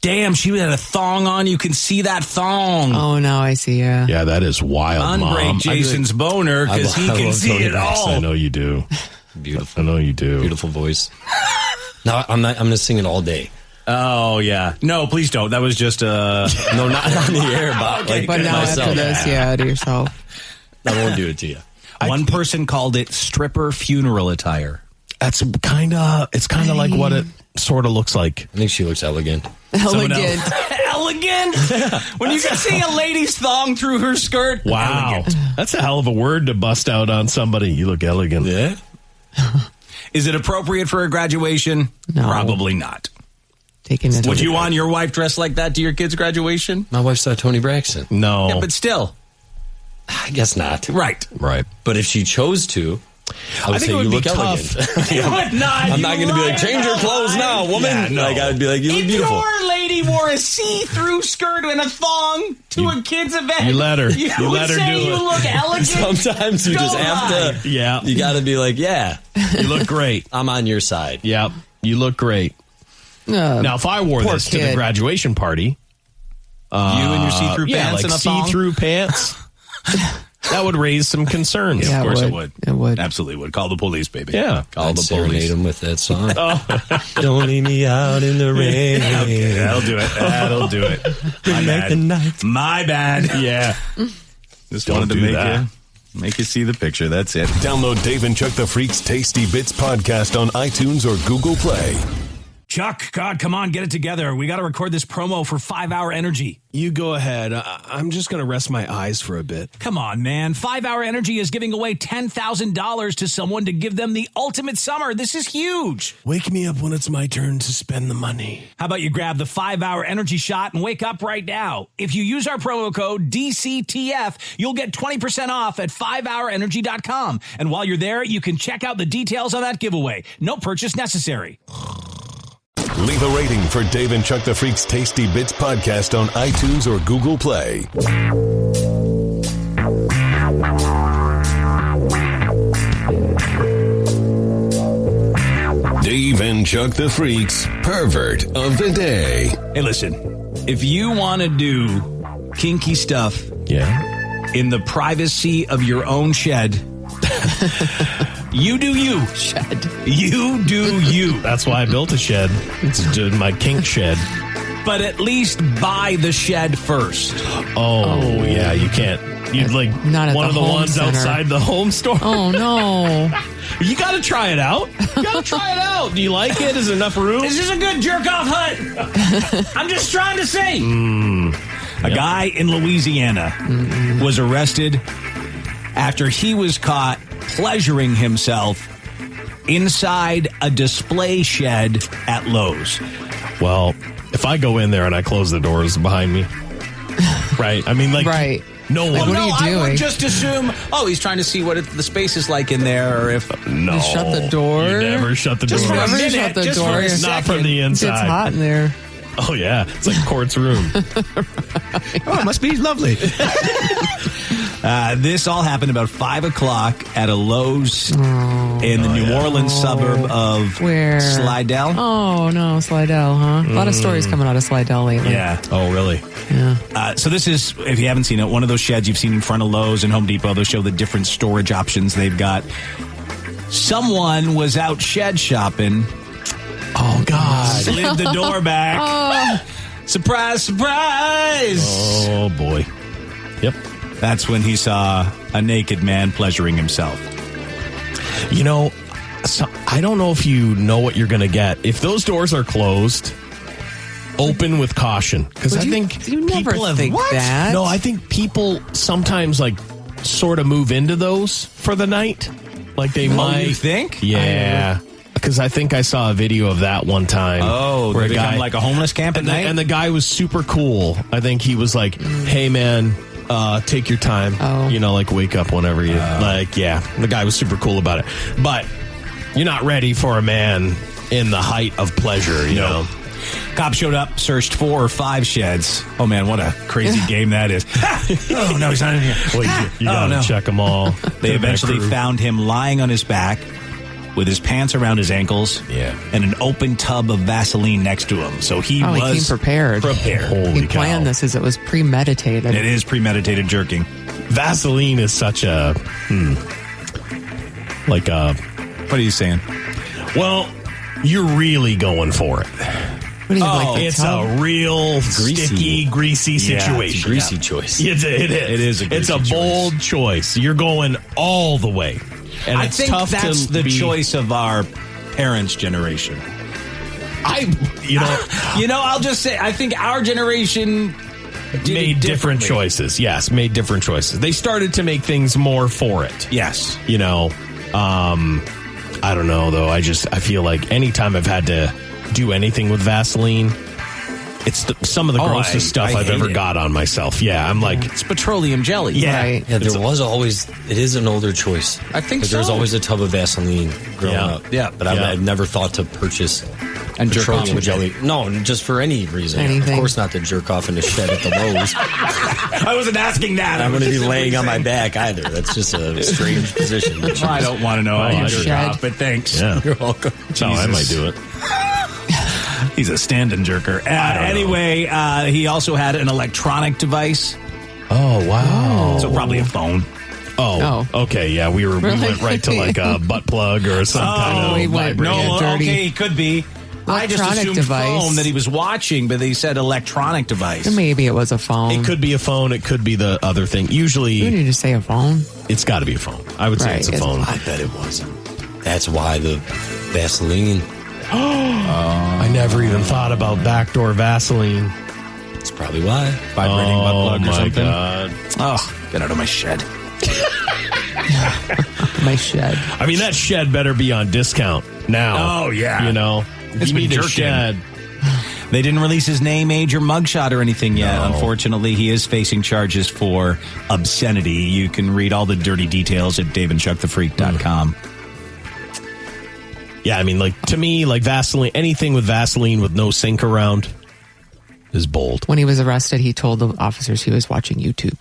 Damn, she had a thong on. You can see that thong. Oh, now I see. Yeah. Yeah, that is wild, Mom. Unbreak Jason's boner because he I can love see Tony it all. I know you do. Beautiful. I know you do. Beautiful voice. No, I'm not. I'm gonna sing it all day. Oh, yeah. No, please don't. That was just No, not on the air, but like But now myself. after this, yeah, to yourself. I won't do it to you. one person called it stripper funeral attire. That's kind of. It's kind of like what it sort of looks like. I think she looks elegant. Elegant. Elegant? When you can see a lady's thong through her skirt. Wow, Elegant. that's a hell of a word to bust out on somebody. You look elegant. Yeah. Is it appropriate for a graduation? No. Probably not. Taking it. Would you want your wife dressed like that to your kid's graduation? My wife saw Tony Braxton. No, Yeah, but still. I guess not. Right. right. But if she chose to, I would think say it would you be look tough. elegant. I'm not going to be like, change your clothes now, woman. Yeah, no. Like, I'd be like, you look beautiful. If your lady lady wore a see-through skirt and a thong to a kid's event. You let her. You would let her say do you it. look elegant. Sometimes you just have to. Yeah. You got to be like, yeah, You look great. I'm on your side. Yep. You look great. Now, if I wore poor this to the kid. graduation party, You and your see-through pants like and a thong? see-through pants, that would raise some concerns. Yeah, Of course it it would. It would. Absolutely would. Call the police, baby. Yeah. Call I'd the serenade police. him with that song. Don't leave me out in the rain. Okay, that'll do it. That'll do it. My bad. My bad. Yeah. Just Don't wanted to do make that. make you see the picture. That's it. Download Dave and Chuck the Freak's Tasty Bits podcast on iTunes or Google Play. Chuck, God, come on, get it together. We got to record this promo for 5 Hour Energy. You go ahead. I'm just going to rest my eyes for a bit. Come on, man. 5 Hour Energy is giving away $10,000 to someone to give them the ultimate summer. This is huge. Wake me up when it's my turn to spend the money. How about you grab the 5 Hour Energy shot and wake up right now? If you use our promo code DCTF, you'll get 20% off at 5hourenergy.com. And while you're there, you can check out the details on that giveaway. No purchase necessary. Leave a rating for Dave and Chuck the Freak's Tasty Bits podcast on iTunes or Google Play. Dave and Chuck the Freak's Pervert of the Day. Hey, listen, if you want to do kinky stuff Yeah. in the privacy of your own shed, you do you. Shed. You do you. That's why I built a shed. It's my kink shed. But at least buy the shed first. Oh, yeah. You can't. You'd like Not at one the of the home ones center. outside the home store. Oh, no. You got to try it out. You got to try it out. Do you like it? Is there enough room? This is a good jerk-off hut. I'm just trying to say. A guy in Louisiana was arrested after he was caught pleasuring himself inside a display shed at Lowe's. Well, if I go in there and I close the doors behind me, right? I mean, like, Right. no Like, one. what are you I doing? would just assume, he's trying to see what the space is like in there, or if... No. You shut the door? You never shut the Just door. for a Never minute, shut the just door. for a It's Not second. from the It's inside. hot in there. Oh, yeah. It's like court's room. Oh, it must be lovely. This all happened about 5 o'clock at a Lowe's in the New Orleans suburb of Where? Slidell. Oh, no, Slidell, huh? A lot of stories coming out of Slidell lately. Yeah. Oh, really? Yeah. So this is, if you haven't seen it, one of those sheds you've seen in front of Lowe's and Home Depot. They'll show the different storage options they've got. Someone was out shed shopping. Oh, God. Slid the door back. Surprise, surprise. Oh, boy. Yep. That's when he saw a naked man pleasuring himself. You know, so I don't know if you know what you're going to get. If those doors are closed, open with caution. Because I think you never people have... think that. No, I think people sometimes, like, sort of move into those for the night. Like, they might... You think? Yeah. Because I think I saw a video of that one time. Oh, where they become like a homeless camp at night? And the guy was super cool. I think he was like, hey, man, take your time. Oh. You know, like, wake up whenever you... Like, yeah. The guy was super cool about it. But you're not ready for a man in the height of pleasure, you know? Cops showed up, searched 4 or 5 sheds. Oh, man, what a crazy game that is. Oh, no, he's not in here. Well, you got to no. check them all. They eventually found him lying on his back with his pants around his ankles and an open tub of Vaseline next to him. So he He was came prepared. Holy He planned cow. this as it was premeditated. It is premeditated jerking. Vaseline is such a... like a... What are you saying? Well, you're really going for it. What do you like? It's a real sticky, greasy Yeah, situation. it's a greasy choice. It is. It is a greasy It's a choice. bold choice. You're going all the way. And I it's think tough that's to the be, choice of our parents' generation. I'll just say, I think our generation made different choices. Yes, made different choices. They started to make things more for it. Yes. You know, I don't know, though. I feel like anytime I've had to do anything with Vaseline, it's some of the grossest stuff I've ever got on myself. Yeah, I'm like... It's petroleum jelly. Yeah. Right. Yeah, there was always... It is an older choice. I think There was so. always a tub of Vaseline growing Yeah. up. Yeah. But Yeah. I've never thought to purchase And jerk off petroleum with jelly. No, just for any reason. Anything. Of course not to jerk off in the shed at the Lowe's. I wasn't asking that. I'm going to be laying on my back either. That's just a strange position. I don't want to know how you jerk shed. off, but thanks. Yeah. You're welcome. No, I might do it. He's a stand-in jerker. Anyway, he also had an electronic device. Oh, wow. So probably a phone. Oh, okay. Yeah, we went right to like a butt plug or some kind we of went vibrator. No, dirty. okay, it could be. I just Electronic assumed device. phone that he was watching, but they said electronic device. Maybe it was a phone. It could be a phone. It could be the other thing. You Usually, need to say a phone. it's got to be a phone. I would say Right, it's a it's phone. I bet it wasn't. That's why the Vaseline. I never even thought about backdoor Vaseline. That's probably why. Vibrating butt plug or my something. God. Oh, get out of my shed. My shed. I mean, that shed better be on discount now. Oh, yeah. You know, It's you been need a jerking. shed. They didn't release his name, age, or mugshot or anything yet. No. Unfortunately, he is facing charges for obscenity. You can read all the dirty details at daveandchuckthefreak.com. Yeah, I mean, like, to me, like Vaseline, anything with Vaseline with no sink around is bold. When he was arrested, he told the officers he was watching YouTube.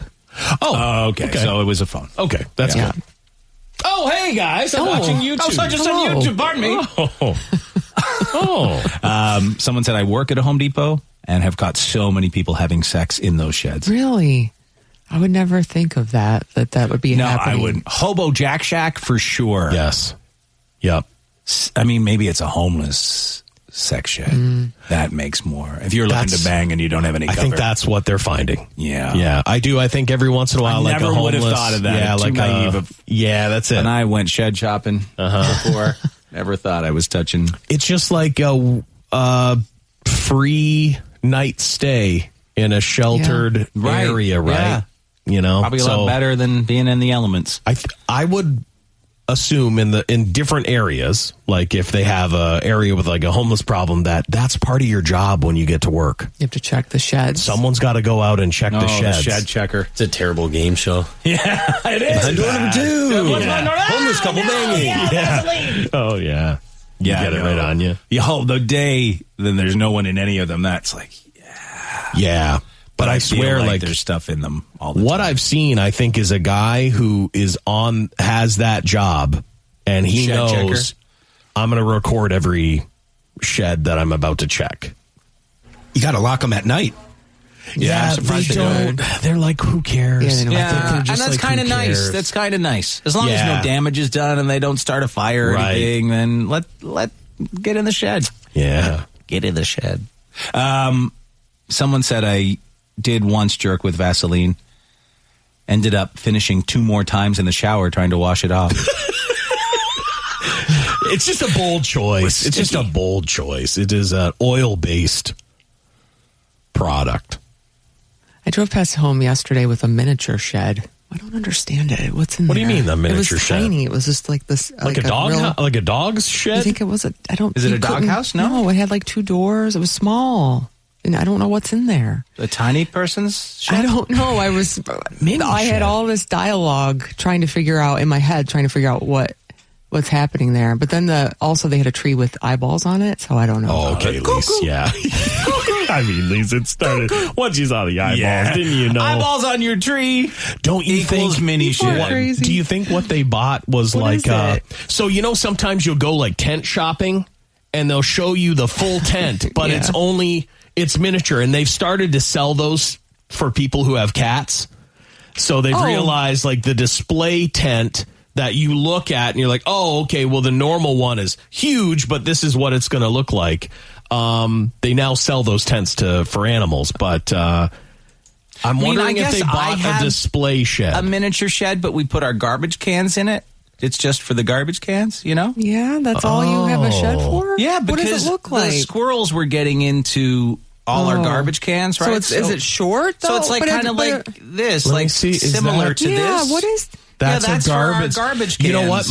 Oh, Okay, so it was a phone. okay, that's Yeah. good. Oh, hey guys, I'm Oh. watching YouTube. Oh, so just on Hello. YouTube, pardon me. Someone said, I work at a Home Depot and have caught so many people having sex in those sheds. Really? I would never think of that would be No, happening. I wouldn't. Hobo Jack Shack for sure. Yes. Yep. I mean, maybe it's a homeless sex shed. That makes more. If you're looking That's- to bang and you don't have any I cover. think that's what they're finding. Yeah. Yeah, I do. I think every once in a while, I like never a would have homeless. thought of that. Yeah, Too like naive a, of- yeah, that's it. And I went shed shopping before. Never thought I was touching. It's just like a free night stay in a sheltered Right. area, right? Yeah. You know, Probably a lot better than being in the elements. I would assume in different areas, like if they have a area with like a homeless problem, that's part of your job when you get to work. You have to check the sheds. Someone's got to go out and check the sheds. shed checker. It's a terrible game show. Yeah, it is. Door number 2. Homeless couple banging. Yeah. Oh yeah. You get it right on you. Yo, the day then there's no one in any of them. That's like, Yeah. But I feel swear, like there's stuff in them all the what time. I've seen, I think, is a guy who has that job, and he Shed knows checker? I'm going to record every shed that I'm about to check. You got to lock them at night. Yeah, I'm surprised they they don't. They're like, who cares? Yeah, they don't. I think they're and just that's like, kind of who nice. cares? That's kind of nice. As long as Yeah. no damage is done and they don't start a fire or Right. anything, then let get in the shed. Yeah. Get in the shed. Someone said I did once jerk with Vaseline. Ended up finishing 2 more times in the shower trying to wash it off. It's just a bold choice. It's just a bold choice. It is an oil-based product. I drove past home yesterday with a miniature shed. I don't understand it. What's in What there? do you mean, a miniature It was shed? tiny. It was just like this, Like a dog, real- like a dog's shed? I think it was I don't. Is it you a dog couldn't- house? No? No, it had like 2 doors. It was small, and I don't know what's in there. A tiny person's shed? I don't know. I was. I had all this dialogue trying to figure out in my head, trying to figure out what's happening there. But then also they had a tree with eyeballs on it, so I don't know. Oh, okay, Lise. Yeah. I mean, Lise, it started once you saw the eyeballs, didn't you know? Eyeballs on your tree. Don't you Equals think mini People are shed. crazy. Do you think what they bought was What like is it? so sometimes you'll go like tent shopping and they'll show you the full tent, but Yeah. it's miniature, and they've started to sell those for people who have cats. So they've realized like the display tent that you look at and you're like, "Oh, okay, well the normal one is huge, but this is what it's going to look like." They now sell those tents for animals, but I'm wondering if guess they I bought have a display shed. A miniature shed, but we put our garbage cans in it. It's just for the garbage cans, you know? Yeah, that's all you have a shed for. Yeah, what because does it look like? the squirrels were getting into all our garbage cans, right? So is it short? Though? So it's like But kind of like this, Let me like see, is similar that- to Yeah, this. what is? That's that's a for our garbage. garbage cans. You know what?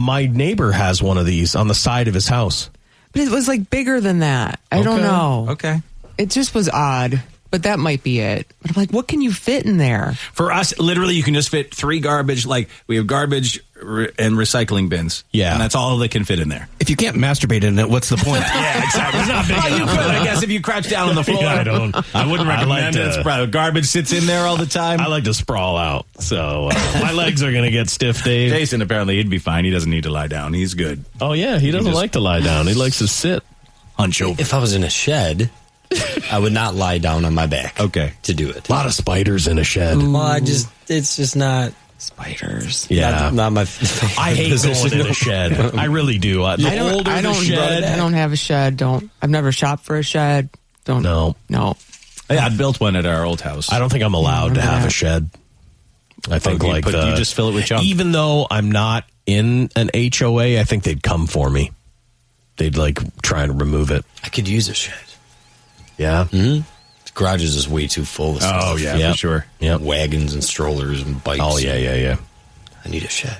My neighbor has one of these on the side of his house. But it was like bigger than that. I don't Okay. know. Okay. It just was odd. But that might be it. But I'm like, what can you fit in there? For us, literally, you can just fit 3 garbage. Like we have garbage and recycling bins. Yeah. And that's all that can fit in there. If you can't masturbate in it, what's the point? Yeah, exactly. It's not big enough. You could, I guess, if you crouch down on the floor. Yeah, I wouldn't recommend it. It's probably garbage sits in there all the time. I like to sprawl out, so my legs are going to get stiff, Dave. Jason, apparently, he'd be fine. He doesn't need to lie down. He's good. Oh, yeah, he doesn't like to lie down. He likes to sit. Hunch over. If I was in a shed, I would not lie down on my back. Okay. To do it. A lot of spiders in a shed. Well, it's just not. Spiders. Yeah. Not my I hate going in a shed. I really do. I don't have a shed. I've never shopped for a shed. No. No. Yeah, I built one at our old house. I don't think I'm allowed to have a shed. I think you just fill it with junk. Even though I'm not in an HOA, I think they'd come for me. They'd try and remove it. I could use a shed. Yeah. Mm-hmm. The garage is just way too full of stuff. Oh, yeah, for sure. Yep. Wagons and strollers and bikes. Oh, yeah. I need a shed.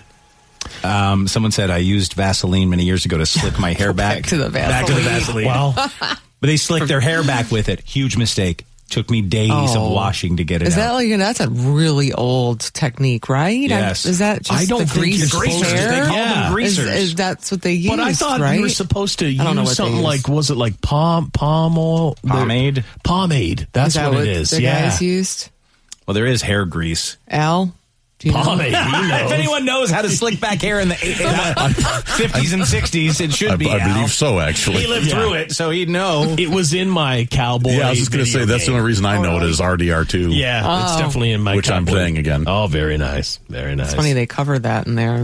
Someone said I used Vaseline many years ago to slick my hair back. Back to the Vaseline. Back to the Vaseline. Well, but they slicked their hair back with it. Huge mistake. Took me days of washing to get it out. That's a really old technique, right? Yes. Is that just I don't the think you're greased supposed to. hair? They call them greasers. Is that's what they use? but I thought right? you were supposed to don't know use what something they use. was it like palm oil? Pomade? Pomade. That's Is that what it is. The Yeah. guys used. Well, there is hair grease. Al, do you know? Pomade. He knows. If anyone knows how to slick back hair in the 50s and 60s, it should be I Al. believe so, actually. He lived through it, so he'd know. It was in my cowboy. Yeah, I was just going to say, that's the only reason I know it is RDR2. Yeah, it's definitely in my Which I'm cowboy. playing again. Oh, very nice. Very nice. It's funny they covered that in there.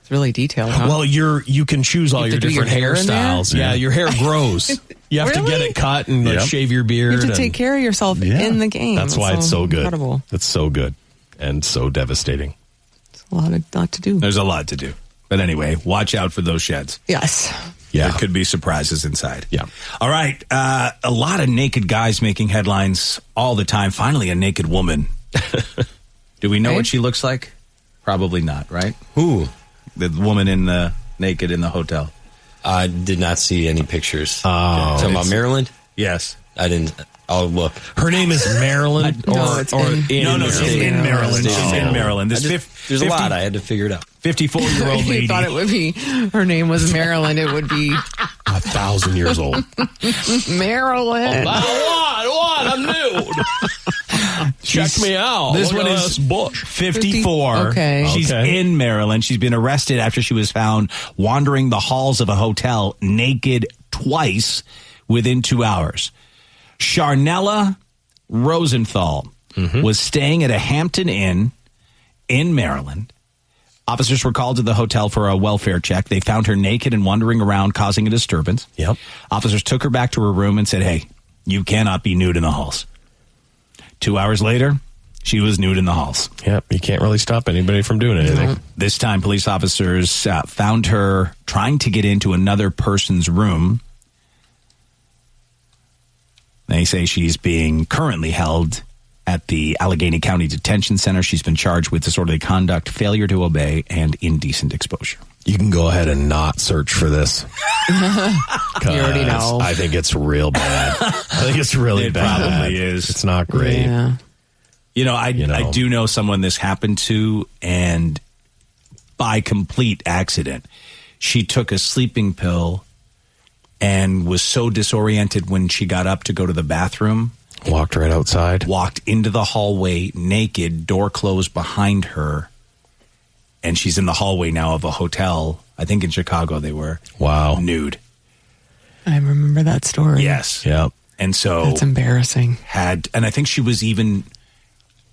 It's really detailed, huh? Well, you can choose all You your have to do different your hair in there? hairstyles. Yeah, your hair grows. You have to Really? get it cut and Yep. shave your beard. you have to and take care of yourself Yeah. in the game. That's why it's so good. Incredible. It's so good and so devastating. It's a lot to do. There's a lot to do. But anyway, watch out for those sheds. Yes. Yeah. There could be surprises inside. Yeah. All right. A lot of naked guys making headlines all the time. Finally, a naked woman. Do we know Okay. what she looks like? Probably not, right? Who? The woman in the naked in the hotel. I did not see any pictures. Oh. Talking about Maryland? Yes. I didn't. I'll look. Her name is Marilyn. No, it's in- No, she's in Maryland. She's in Maryland. This There's a lot. I had to figure it out. 54-year-old If lady. you thought it would be her name was Marilyn, it would be 1,000 years old. Marilyn. What? I'm nude. Check me out. This Look one at is this bush. 54. Okay. She's Okay. in Maryland. She's been arrested after she was found wandering the halls of a hotel naked twice within 2 hours. Charnella Rosenthal was staying at a Hampton Inn in Maryland. Officers were called to the hotel for a welfare check. They found her naked and wandering around, causing a disturbance. Yep. Officers took her back to her room and said, "Hey, you cannot be nude in the halls." 2 hours later, she was nude in the halls. Yep. You can't really stop anybody from doing anything. This time, police officers found her trying to get into another person's room. They say she's being currently held at the Allegheny County Detention Center. She's been charged with disorderly conduct, failure to obey, and indecent exposure. You can go ahead and not search for this. You already know. I think it's real bad. I think it's really It bad. probably is. It's not great. Yeah. I do know someone this happened to, and by complete accident, she took a sleeping pill and was so disoriented when she got up to go to the bathroom, Walked right outside. walked into the hallway naked, door closed behind her, and she's in the hallway now of a hotel. I think in Chicago they were. Wow. Nude. I remember that story. Yes. Yep. And so That's embarrassing. and I think she was even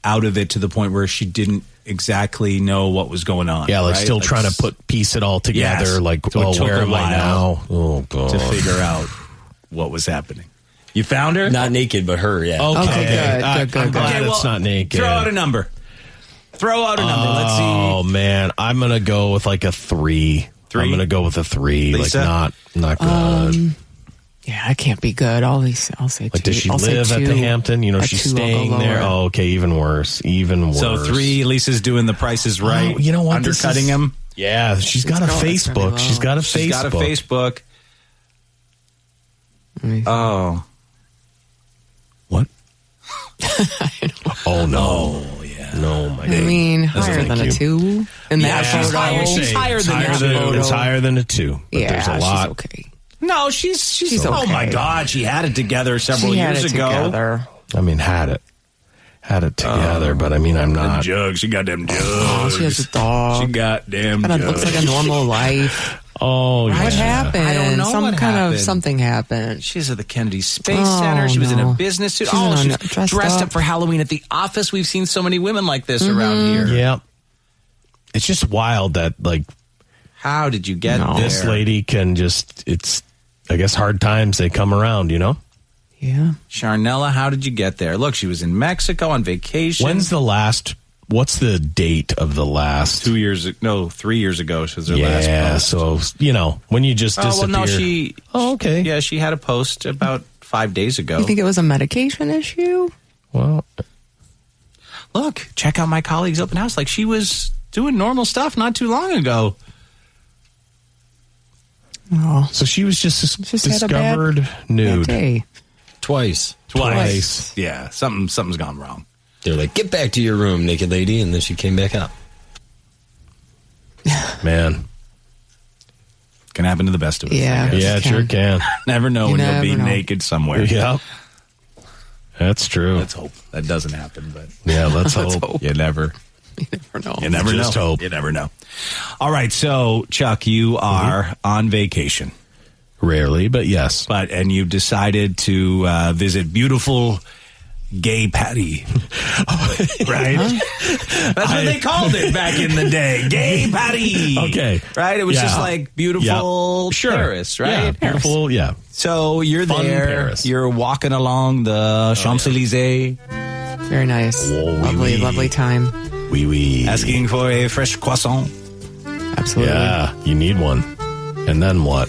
out of it to the point where she didn't exactly know what was going on. Yeah, like right? still trying to piece it all together. Yes. Like, So it took where a am I while now? Oh, God. to figure out what was happening. You found her? Not naked, but her, yeah. Okay, Okay, good, I'm good. glad Okay, it's not naked. Throw out a number. Let's see. Oh man, I'm gonna go with like a 3. 3? I'm gonna go with a 3. Lisa? Like not good. Yeah, I can't be good. I'll say like, 2. does she I'll say live at 2. the Hampton? You know, A she's 2, I'll go staying there. lower. Oh, okay, even worse. Even worse. So 3, Lisa's doing the Price is Right. Oh, you know what? This Undercutting is- him. Yeah, she's got a It's pretty Facebook. low. She's got a She's got a Facebook. Oh. What? Oh no. Oh, yeah. No, my I mean, higher than a 2 in that she's photo. higher. She's higher than that photo. It's higher than a 2. But Yeah, there's a lot. she's okay. No, she's okay. Oh my God, she had it together several She had years it ago. together. I mean, had it together, but I mean, I'm not. Jugs, she got them jugs. Oh, she has a dog. She got them Kind of jugs. looks like a normal life. Oh, yeah. What happened? I don't know what happened. Something happened. She's at the Kennedy Space Center. She was in a no. business suit. She's She's dressed up for Halloween at the office. We've seen so many women like this around here. Yeah. It's just wild that, like, How did you get there? this lady can just, it's, I guess, hard times, they come around, you know? Yeah. Sharnella, how did you get there? Look, she was in Mexico on vacation. What's the date of the last? 3 years ago. She was her last post. So, you know, when you just disappear. Well, no, Oh, okay. Yeah, she had a post about 5 days ago. You think it was a medication issue? Well, Look, check out my colleague's open house. Like, she was doing normal stuff not too long ago. Oh, so she was just had a bad discovered nude. day. Twice. Yeah, something's gone wrong. They're like, get back to your room, naked lady. And then she came back up. Man. Can happen to the best of us. Yeah. I guess. Yeah, it sure can. Never know You when you'll never be know. naked somewhere. Yeah. That's true. Let's hope that doesn't happen, but Yeah, let's hope. you never You never know. You never Just know. hope. You never know. All right, so Chuck, you are on vacation, Rarely, but yes. and you've decided to visit beautiful Gay Patty, right? That's what they called it back in the day, Gay Patty. Okay. Right? It was Yeah. just like beautiful Sure. Paris, right? Yeah, beautiful, yeah. So you're Fun there. Paris. You're walking along the Champs-Elysees, Very nice. Oh, lovely, oui. lovely time. Oui, oui. asking for a fresh croissant. Absolutely. Yeah, you need one. And then what?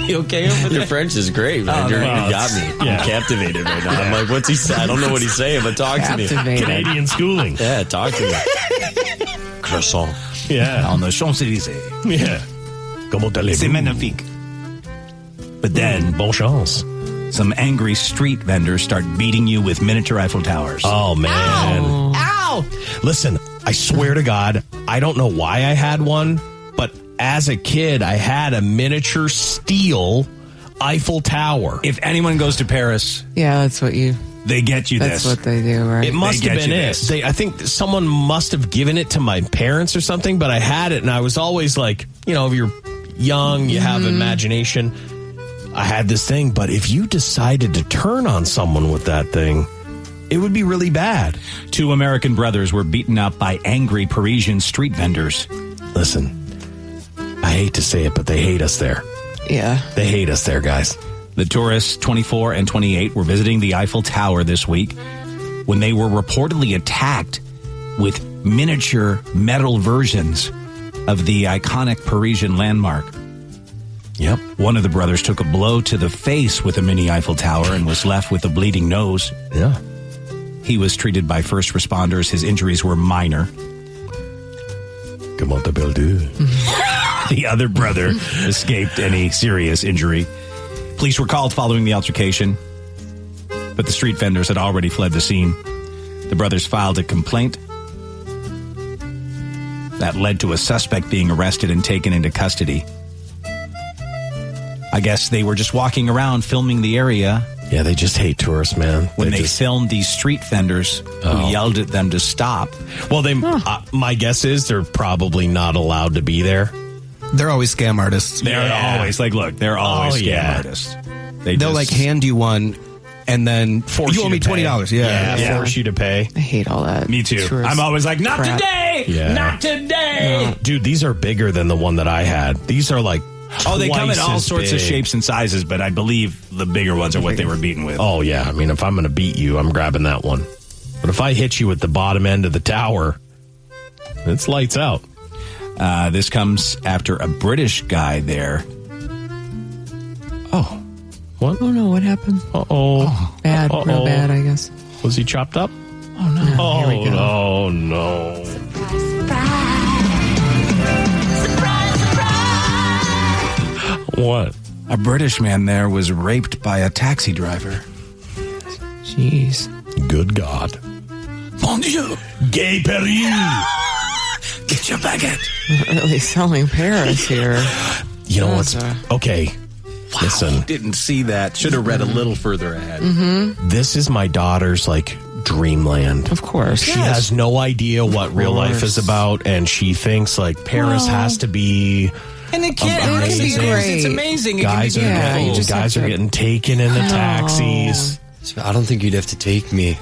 You okay over there? Your French is great, man. You got me. Yeah. I'm captivated right now. I'm like, what's he saying? I don't know what he's saying, but talk to me. Captivated. Canadian schooling. Yeah, talk to me. Croissant. Yeah. On the Champs-Elysees. Yeah. Comment allez-vous? C'est magnifique. But then, Bon chance. some angry street vendors start beating you with miniature Eiffel Towers. Oh, man. Ow! Listen, I swear to God, I don't know why I had one, but as a kid, I had a miniature steel Eiffel Tower. If anyone goes to Paris, Yeah, that's what you. they get you That's this. what they do, right? It must They have get been you it. this. I think someone must have given it to my parents or something, but I had it, and I was always like, you know, if you're young, you have imagination. I had this thing, but if you decided to turn on someone with that thing, it would be really bad. 2 American brothers were beaten up by angry Parisian street vendors. Listen, I hate to say it, but they hate us there. Yeah. They hate us there, guys. The tourists, 24 and 28, were visiting the Eiffel Tower this week when they were reportedly attacked with miniature metal versions of the iconic Parisian landmark. Yep. One of the brothers took a blow to the face with a mini Eiffel Tower and was left with a bleeding nose. Yeah. He was treated by first responders. His injuries were minor. Comment t'appelles-tu? The other brother escaped any serious injury. Police were called following the altercation, but the street vendors had already fled the scene. The brothers filed a complaint that led to a suspect being arrested and taken into custody. I guess they were just walking around filming the area Yeah, they just hate tourists, man. when they filmed these street vendors who yelled at them to stop. Well, my guess is they're probably not allowed to be there. They're always scam artists. They're always like, look, they're always scam yeah. artists. They'll like hand you one and then Force you owe you me to pay. $20. Yeah. Force you to pay. I hate all that. Me too. tourist I'm always like, not crap. today! Yeah. Not today! Dude, these are bigger than the one that I had. These are like Oh, they come in twice all as sorts of big. shapes and sizes, but I believe the bigger ones are what they were beaten with. Oh, yeah. I mean, if I'm going to beat you, I'm grabbing that one. But if I hit you at the bottom end of the tower, it's lights out. This comes after a British guy there. Oh. What? Oh no, what happened? Uh-oh. Bad, real Uh-oh. bad, I guess. Was he chopped up? Oh no. Oh, Here we go. oh no. What? A British man there was raped by a taxi driver. Jeez. Good God. Mon Dieu. Gay Paris. Get your baguette. Really selling Paris here. You know what's okay? Listen, Didn't see that. Should have read a little further ahead. this is my daughter's like dreamland. Of course. She has no idea what real life is about, and she thinks like Paris has to be. And it can be great. It's amazing. It Guys can be beautiful. guys are getting taken in the taxis. So I don't think you'd have to take me.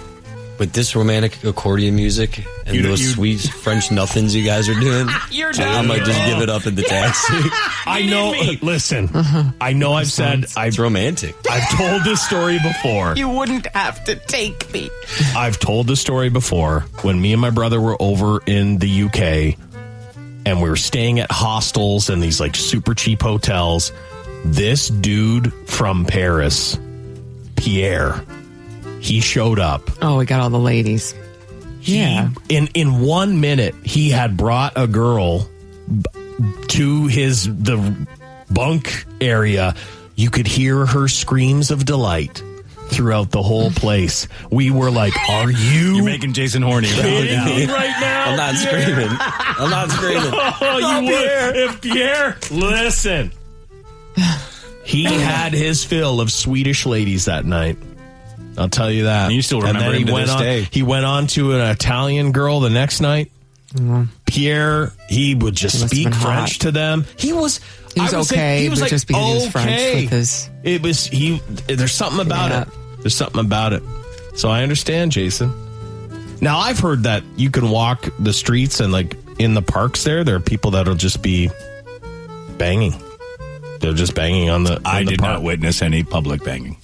With this romantic accordion music and those sweet French nothings you guys are doing, I might just give it up in the taxi. I know. Listen, I know. I've said It's romantic. I've told this story before. You wouldn't have to take me. I've told this story before when me and my brother were over in the UK and we were staying at hostels and these like super cheap hotels. This dude from Paris, Pierre, he showed up. Oh, we got all the ladies. Yeah. In 1 minute, he had brought a girl to the bunk area. You could hear her screams of delight throughout the whole place. We were like, "Are You're making Jason horny kidding me right now?" I'm not screaming. I'm not screaming. Oh, you would. If Pierre, listen. He had his fill of Swedish ladies that night. I'll tell you that. And you still remember him to this day. He went on to an Italian girl the next night. Pierre, he would just speak French to them. He was okay, he was but like, just because he was French okay. with his... It was there's something about it. There's something about it. So I understand, Jason. Now I've heard that you can walk the streets and like in the parks there are people that'll just be banging. They're just banging on the. I did not witness any public banging.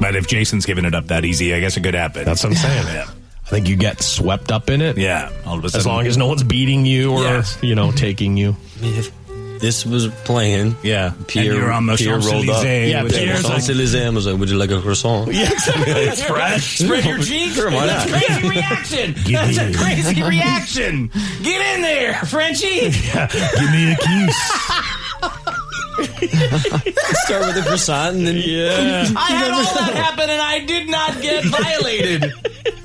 But if Jason's giving it up that easy, I guess it could happen. That's what I'm saying. Yeah. I think you get swept up in it. Yeah. All of a sudden. As long as no one's beating you or, taking you. I mean, if this was playing, Yeah. Pierre, and you're on the Pierre rolled up. Champs-Élysées. Yeah, with Pierre's the- like- Champs-Élysées, I was like, would you like a croissant? Yeah, exactly. That's fresh. Spread your cheeks. Sure, why not? That's crazy reaction. That's a crazy reaction. Get in there, Frenchie. Give me a kiss. Start with a croissant and then I had all that happen and I did not get violated. I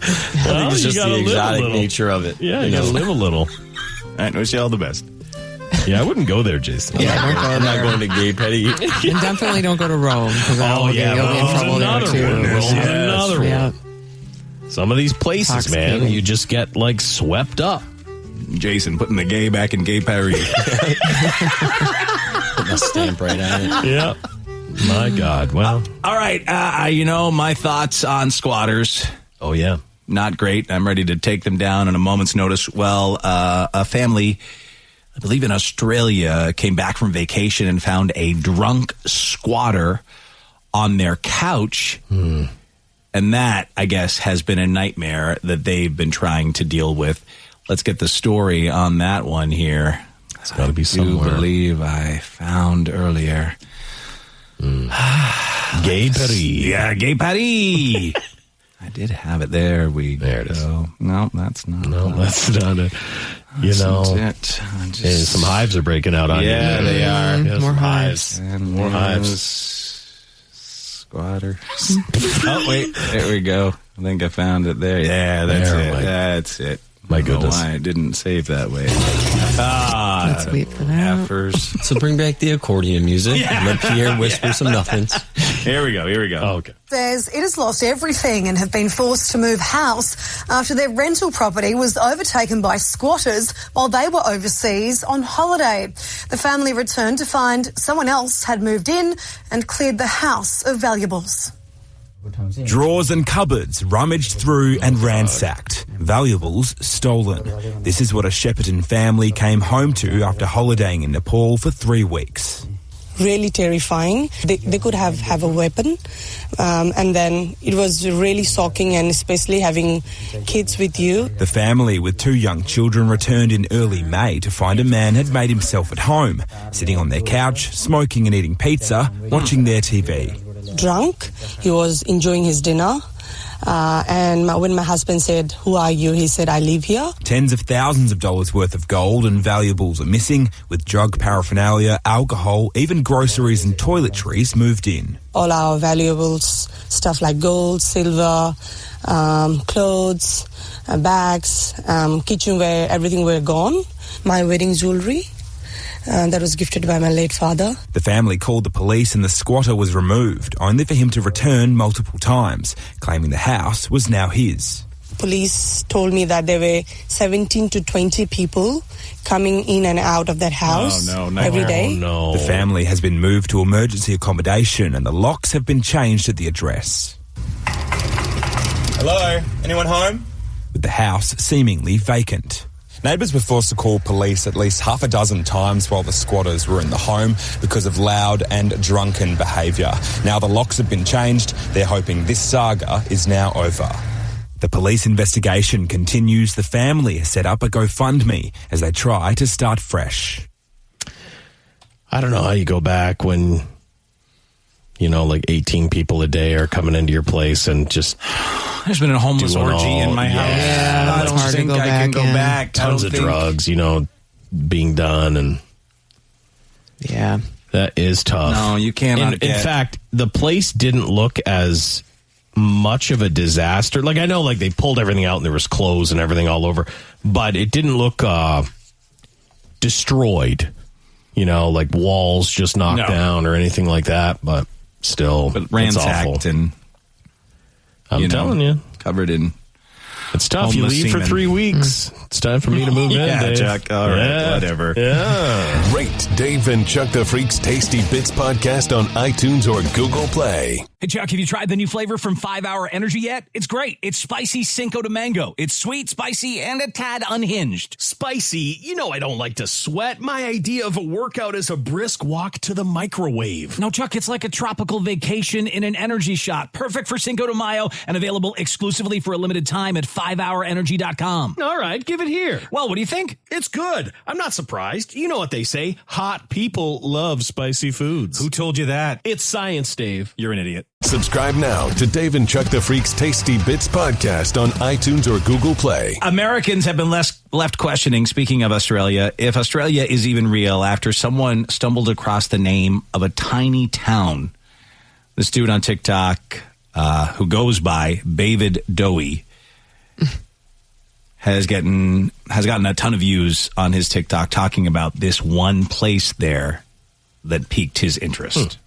think it's just the exotic nature of it. Yeah, you gotta live a little. All right, wish you all the best. Yeah, I wouldn't go there, Jason. I'm not going to Gay Petty. And definitely don't go to Rome. Because Oh, yeah. you'll be in trouble there, too. Another one. Yeah. Some of these places, man, Intoxicating. you just get like swept up. Jason putting the gay back in Gay Paris. Put my stamp right on it. Yeah. My God. Well. All right, my thoughts on squatters. Oh, yeah. Not great. I'm ready to take them down in a moment's notice. Well, a family, I believe in Australia, came back from vacation and found a drunk squatter on their couch. And that, I guess, has been a nightmare that they've been trying to deal with. Let's get the story on that one here. It's got to be somewhere. I believe I found earlier. Gay Paris. Yeah, Gay Paris. I did have it. There it is. go. No, that's not. No, that's not it. You know, That's it. hey, some hives are breaking out on you. Yeah, they are. Yeah, More some hives. And More hives. Squatters. Oh, wait. There we go. I think I found it there. Yeah, that's There, it. Mike. That's it. My I don't know goodness. why I didn't save that way. Let's wait for that. Effers. So bring back the accordion music. And let Pierre whisper some nothings. Here we go. Oh, okay. Says it has lost everything and have been forced to move house after their rental property was overtaken by squatters while they were overseas on holiday. The family returned to find someone else had moved in and cleared the house of valuables. Drawers and cupboards rummaged through and ransacked. Valuables stolen. This is what a Shepparton family came home to after holidaying in Nepal for 3 weeks. Really terrifying. They could have a weapon, and then it was really shocking, and especially having kids with you. The family with 2 young children returned in early May to find a man had made himself at home, sitting on their couch, smoking and eating pizza, watching their TV. Drunk, he was enjoying his dinner, and when my husband said, "Who are you?" he said, "I live here." Tens of thousands of dollars worth of gold and valuables are missing, with drug paraphernalia, alcohol, even groceries and toiletries moved in. All our valuables, stuff like gold, silver, clothes, bags, kitchenware, everything were gone. My wedding jewelry that was gifted by my late father. The family called the police and the squatter was removed, only for him to return multiple times, claiming the house was now his. Police told me that there were 17 to 20 people coming in and out of that house every day. Oh, no. The family has been moved to emergency accommodation and the locks have been changed at the address. Hello? Anyone home? With the house seemingly vacant. Neighbours were forced to call police at least half a dozen times while the squatters were in the home because of loud and drunken behaviour. Now the locks have been changed. They're hoping this saga is now over. The police investigation continues. The family has set up a GoFundMe as they try to start fresh. I don't know how you go back when, like 18 people a day are coming into your place and just... There's been a homeless orgy in my house. Yeah, I don't hard to think go I can back go in. back. Tons of drugs, being done, and... Yeah. That is tough. No, you cannot In fact, the place didn't look as much of a disaster. Like, I know, they pulled everything out and there was clothes and everything all over, but it didn't look destroyed, like walls just knocked down or anything like that, but still, ransacked and I'm telling you, covered in. It's tough. You leave for 3 weeks. It's time for me to move in, Dave. Chuck. All right, whatever. Yeah. Rate Dave and Chuck the Freak's Tasty Bits podcast on iTunes or Google Play. Hey, Chuck, have you tried the new flavor from 5 Hour Energy yet? It's great. It's spicy Cinco de Mango. It's sweet, spicy, and a tad unhinged. Spicy? I don't like to sweat. My idea of a workout is a brisk walk to the microwave. No, Chuck, it's like a tropical vacation in an energy shot. Perfect for Cinco de Mayo and available exclusively for a limited time at 5hourenergy.com. All right, give it here. Well, what do you think? It's good. I'm not surprised. You know what they say. Hot people love spicy foods. Who told you that? It's science, Dave. You're an idiot. Subscribe now to Dave and Chuck the Freak's Tasty Bits podcast on iTunes or Google Play. Americans have been left questioning, speaking of Australia, if Australia is even real after someone stumbled across the name of a tiny town. This dude on TikTok who goes by David Dowie has gotten a ton of views on his TikTok talking about this one place there that piqued his interest.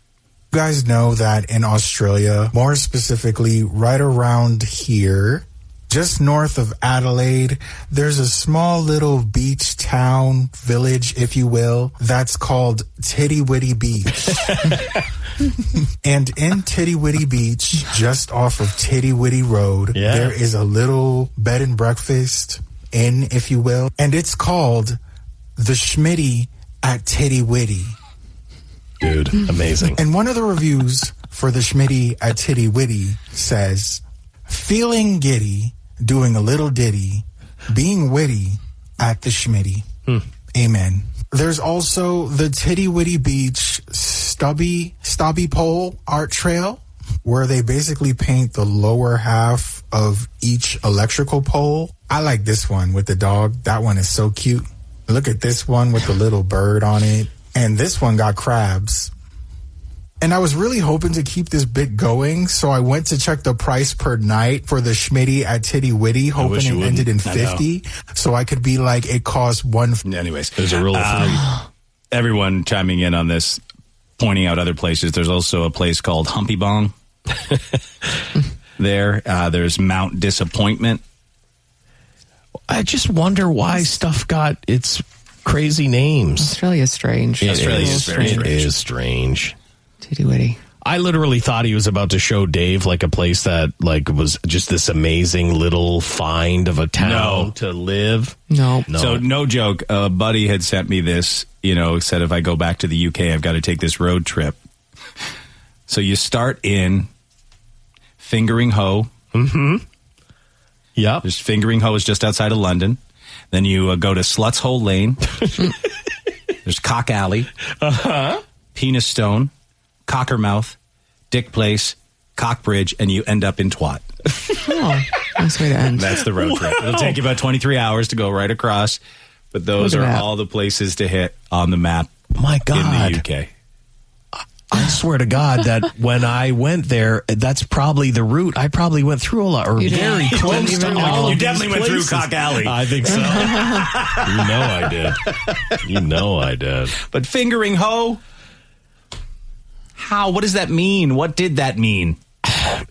You guys know that in Australia, more specifically right around here, just north of Adelaide, there's a small little beach town, village, if you will, that's called Titty-Witty Beach. And in Titty-Witty Beach, just off of Titty-Witty Road, there is a little bed and breakfast inn, if you will, and it's called the Schmitty at Titty-Witty. Dude, amazing. And one of the reviews for the Schmitty at Titty-Witty says, feeling giddy, doing a little ditty, being witty at the Schmitty. Amen. There's also the Titty-Witty Beach Stubby Pole Art Trail, where they basically paint the lower half of each electrical pole. I like this one with the dog. That one is so cute. Look at this one with the little bird on it. And this one got crabs. And I was really hoping to keep this bit going, so I went to check the price per night for the Schmitty at Titty-Witty, hoping it ended in 50, so I could be like, it costs one. Anyways, there's a rule of 3. Everyone chiming in on this, pointing out other places. There's also a place called Humpy Bong. There's Mount Disappointment. I just wonder why stuff got its crazy names. Australia's strange. Australia is very strange. It is strange. Titty-Witty. I literally thought he was about to show Dave a place that was just this amazing little find of a town to live. No. So no joke. A buddy had sent me this, said if I go back to the UK, I've got to take this road trip. So you start in Fingering Hoe. Mm-hmm. Yep. There's Fingering Hoe is just outside of London. Then you go to Sluts Hole Lane. There's Cock Alley. Penis Stone. Cockermouth, Dick Place, Cockbridge, and you end up in Twat. Oh, nice way to end. That's the road trip. It'll take you about 23 hours to go right across, but those are all the places to hit on the map. My God. In the UK. I swear to God that when I went there, that's probably the route. I probably went through a lot, or very close to all. You definitely went through Cock Alley. I think so. You know I did. But fingering hoe? How? What does that mean? What did that mean?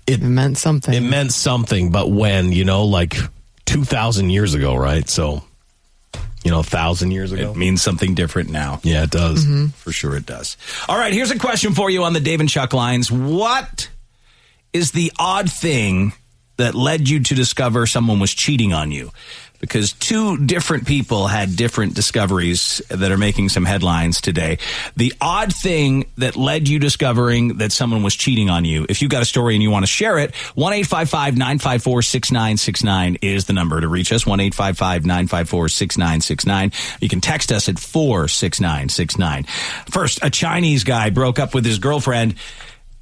It meant something. It meant something, but when, like 2,000 years ago, right? So, 1,000 years ago. It means something different now. Yeah, it does. Mm-hmm. For sure it does. All right, here's a question for you on the Dave and Chuck lines. What is the odd thing that led you to discover someone was cheating on you? Because two different people had different discoveries that are making some headlines today. The odd thing that led you discovering that someone was cheating on you. If you got a story and you want to share it, 1-855-954-6969 is the number to reach us. 1-855-954-6969. You can text us at 46969. First, a Chinese guy broke up with his girlfriend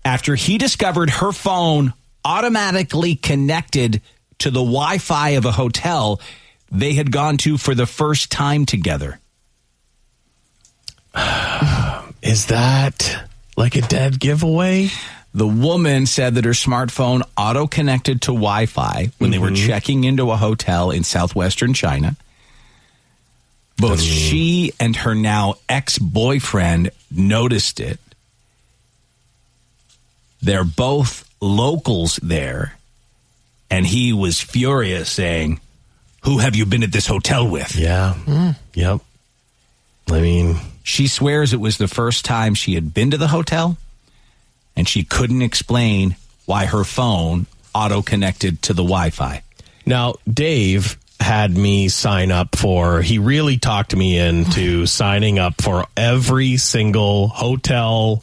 after he discovered her phone automatically connected to the Wi-Fi of a hotel they had gone to for the first time together. Is that like a dead giveaway? The woman said that her smartphone auto-connected to Wi-Fi when they were checking into a hotel in southwestern China. Both she and her now ex-boyfriend noticed it. They're both locals there, and he was furious, saying, "Who have you been at this hotel with?" Yeah. Yep. I mean, she swears it was the first time she had been to the hotel, and she couldn't explain why her phone auto-connected to the Wi-Fi. Now, Dave had me sign up he really talked me into signing up for every single hotel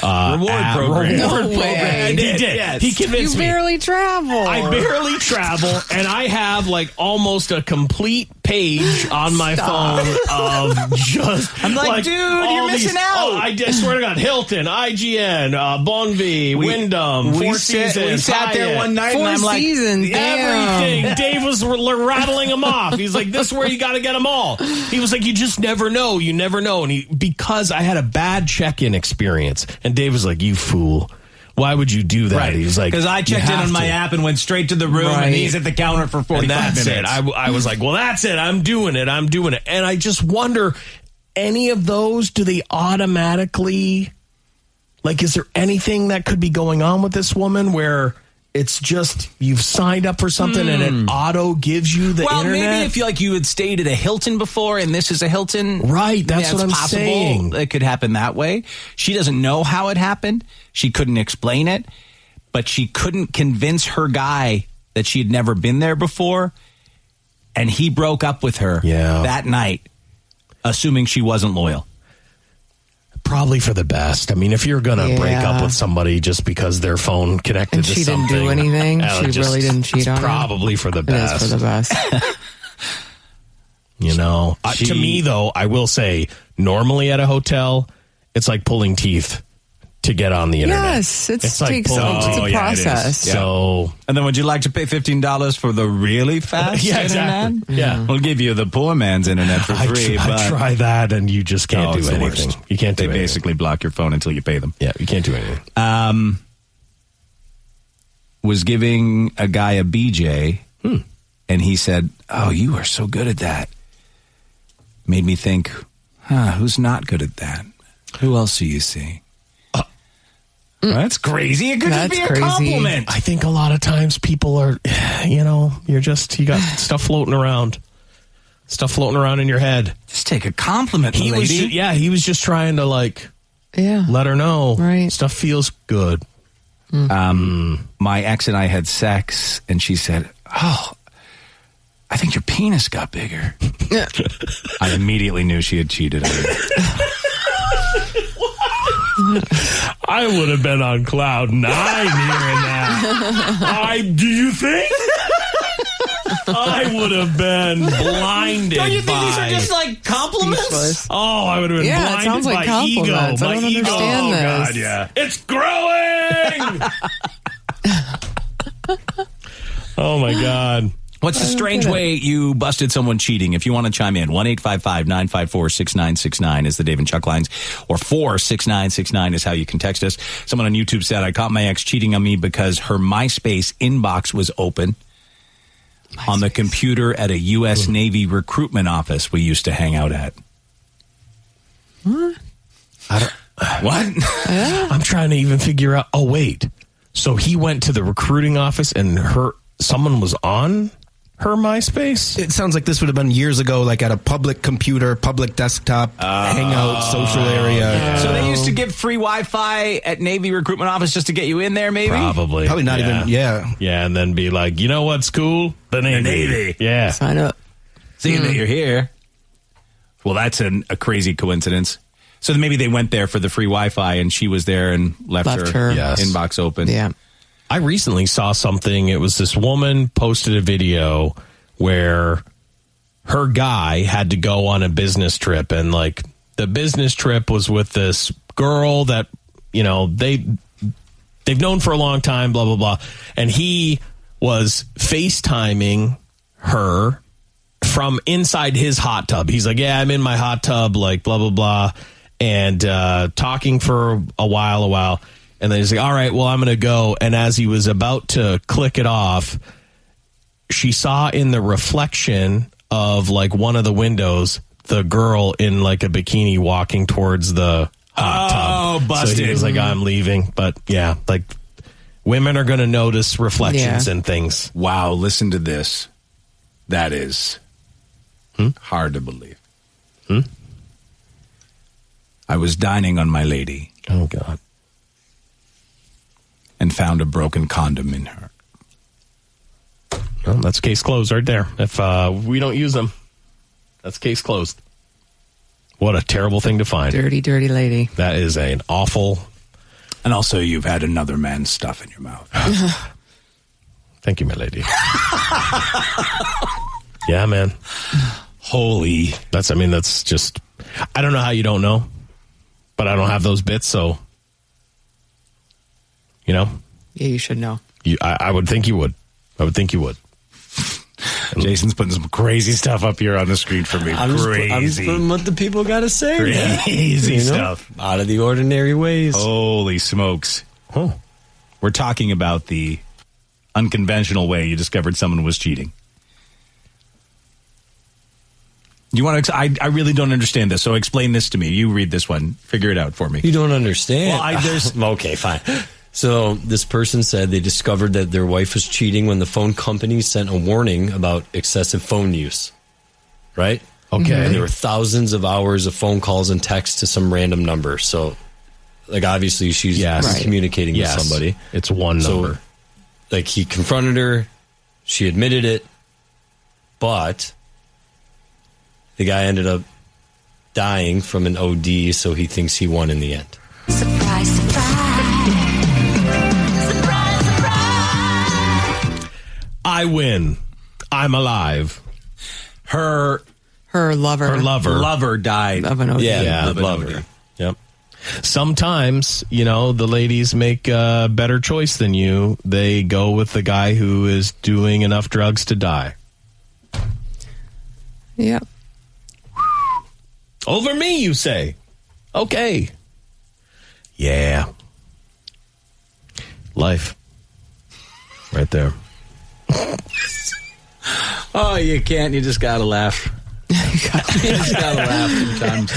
reward program. And he did. Yes. He convinced me. You barely travel. I barely travel, and I have almost a complete page on my phone of just. I'm like, dude, you're missing out. Oh, I swear to God, Hilton, IGN, Bonvi, Wyndham, Four Seasons. We sat there one night, and I'm like, everything. Dave was rattling them off. He's like, this is where you got to get them all. He was like, you just never know. You never know. And because I had a bad check-in experience. And Dave was like, you fool. Why would you do that? Right. He was like, because I checked in on my app and went straight to the room, and he's at the counter for 45 minutes. It. I was like, well, that's it. I'm doing it. And I just wonder, any of those, do they automatically, is there anything that could be going on with this woman where it's just you've signed up for something and it auto gives you the internet? Well, maybe if you had stayed at a Hilton before and this is a Hilton. Right, that's what I'm saying. It could happen that way. She doesn't know how it happened. She couldn't explain it, but she couldn't convince her guy that she had never been there before, and he broke up with her that night, assuming she wasn't loyal. Probably for the best. I mean, if you're going to break up with somebody just because their phone connected to something. And she didn't do anything. She really didn't cheat on him. Probably for the best. It is for the best. To me, though, I will say, normally at a hotel, it's like pulling teeth to get on the internet. Yes, it's a process. So, and then would you like to pay $15 for the really fast internet? Exactly. Yeah. We'll give you the poor man's internet for free. I try that, and you just can't do anything. You can't do anything. They basically block your phone until you pay them. Yeah, you can't do anything. Was giving a guy a BJ, and he said, "Oh, you are so good at that." Made me think, who's not good at that? Who else do you see? That's crazy. It could just be a compliment. I think a lot of times people are, you got stuff floating around. Stuff floating around in your head. Just take a compliment, lady. He was just trying to let her know. Right. Stuff feels good. My ex and I had sex, and she said, "Oh, I think your penis got bigger." I immediately knew she had cheated on me. I would have been on cloud 9 hearing that. Do you think? I would have been blinded. Don't you think these are just compliments? Oh, I would have been blinded it sounds like by ego. compliments. I don't understand this. God, yeah. It's growing! Oh, my God. What's the strange way you busted someone cheating? If you want to chime in, 1-855-954-6969 is the Dave and Chuck lines, or 46969 is how you can text us. Someone on YouTube said, I caught my ex cheating on me because her MySpace inbox was open on the computer at a U.S. Navy recruitment office we used to hang out at. What? What? I'm trying to even figure out. Oh, wait. So he went to the recruiting office and someone was on her MySpace? It sounds like this would have been years ago, like at a public computer, public desktop, hangout, social area. Yeah. So they used to give free Wi-Fi at Navy recruitment office just to get you in there, maybe? Probably not even, Yeah, and then be like, you know what's cool? The Navy. Yeah. Sign up. Seeing that you're here. Well, that's a crazy coincidence. So then maybe they went there for the free Wi-Fi and she was there and left her inbox open. Yeah. I recently saw something. It was this woman posted a video where her guy had to go on a business trip, and like the business trip was with this girl that, you know, they've known for a long time, blah, blah, blah. And he was FaceTiming her from inside his hot tub. He's like, yeah, I'm in my hot tub, like blah, blah, blah. And talking for a while. And then he's like, all right, well, I'm going to go. And as he was about to click it off, she saw in the reflection of like one of the windows, the girl in like a bikini walking towards the hot tub. Oh, busted. So he was like, I'm leaving. But yeah, like women are going to notice reflections and things. Wow, listen to this. That is hard to believe. I was dining on my lady. Oh, God. And found a broken condom in her. Well, that's case closed right there. If we don't use them, that's case closed. What a terrible thing to find. Dirty, dirty lady. That is an awful... And also, you've had another man's stuff in your mouth. Thank you, my lady. Yeah, man. Holy. That's just... I don't know how you don't know, but I don't have those bits, so... You know? Yeah, you should know. I would think you would. Jason's putting some crazy stuff up here on the screen for me. I'm just putting what the people got to say. Crazy stuff. Out of the ordinary ways. Holy smokes. Huh. We're talking about the unconventional way you discovered someone was cheating. You want to? I really don't understand this. So explain this to me. You read this one. Figure it out for me. You don't understand. Well, okay, fine. So this person said they discovered that their wife was cheating when the phone company sent a warning about excessive phone use. Right? Okay. And there were thousands of hours of phone calls and texts to some random number. So, like, obviously she's communicating with somebody. It's one number. So, like, he confronted her. She admitted it. But the guy ended up dying from an OD, so he thinks he won in the end. Surprise, surprise. I win. I'm alive. Her lover died of an OD. Yeah, of an lover. Yep. Sometimes, the ladies make a better choice than you. They go with the guy who is doing enough drugs to die. Yep. Over me, you say? Okay. Yeah. Life. Right there. Oh, you can't. You just got to laugh. You just got to laugh sometimes.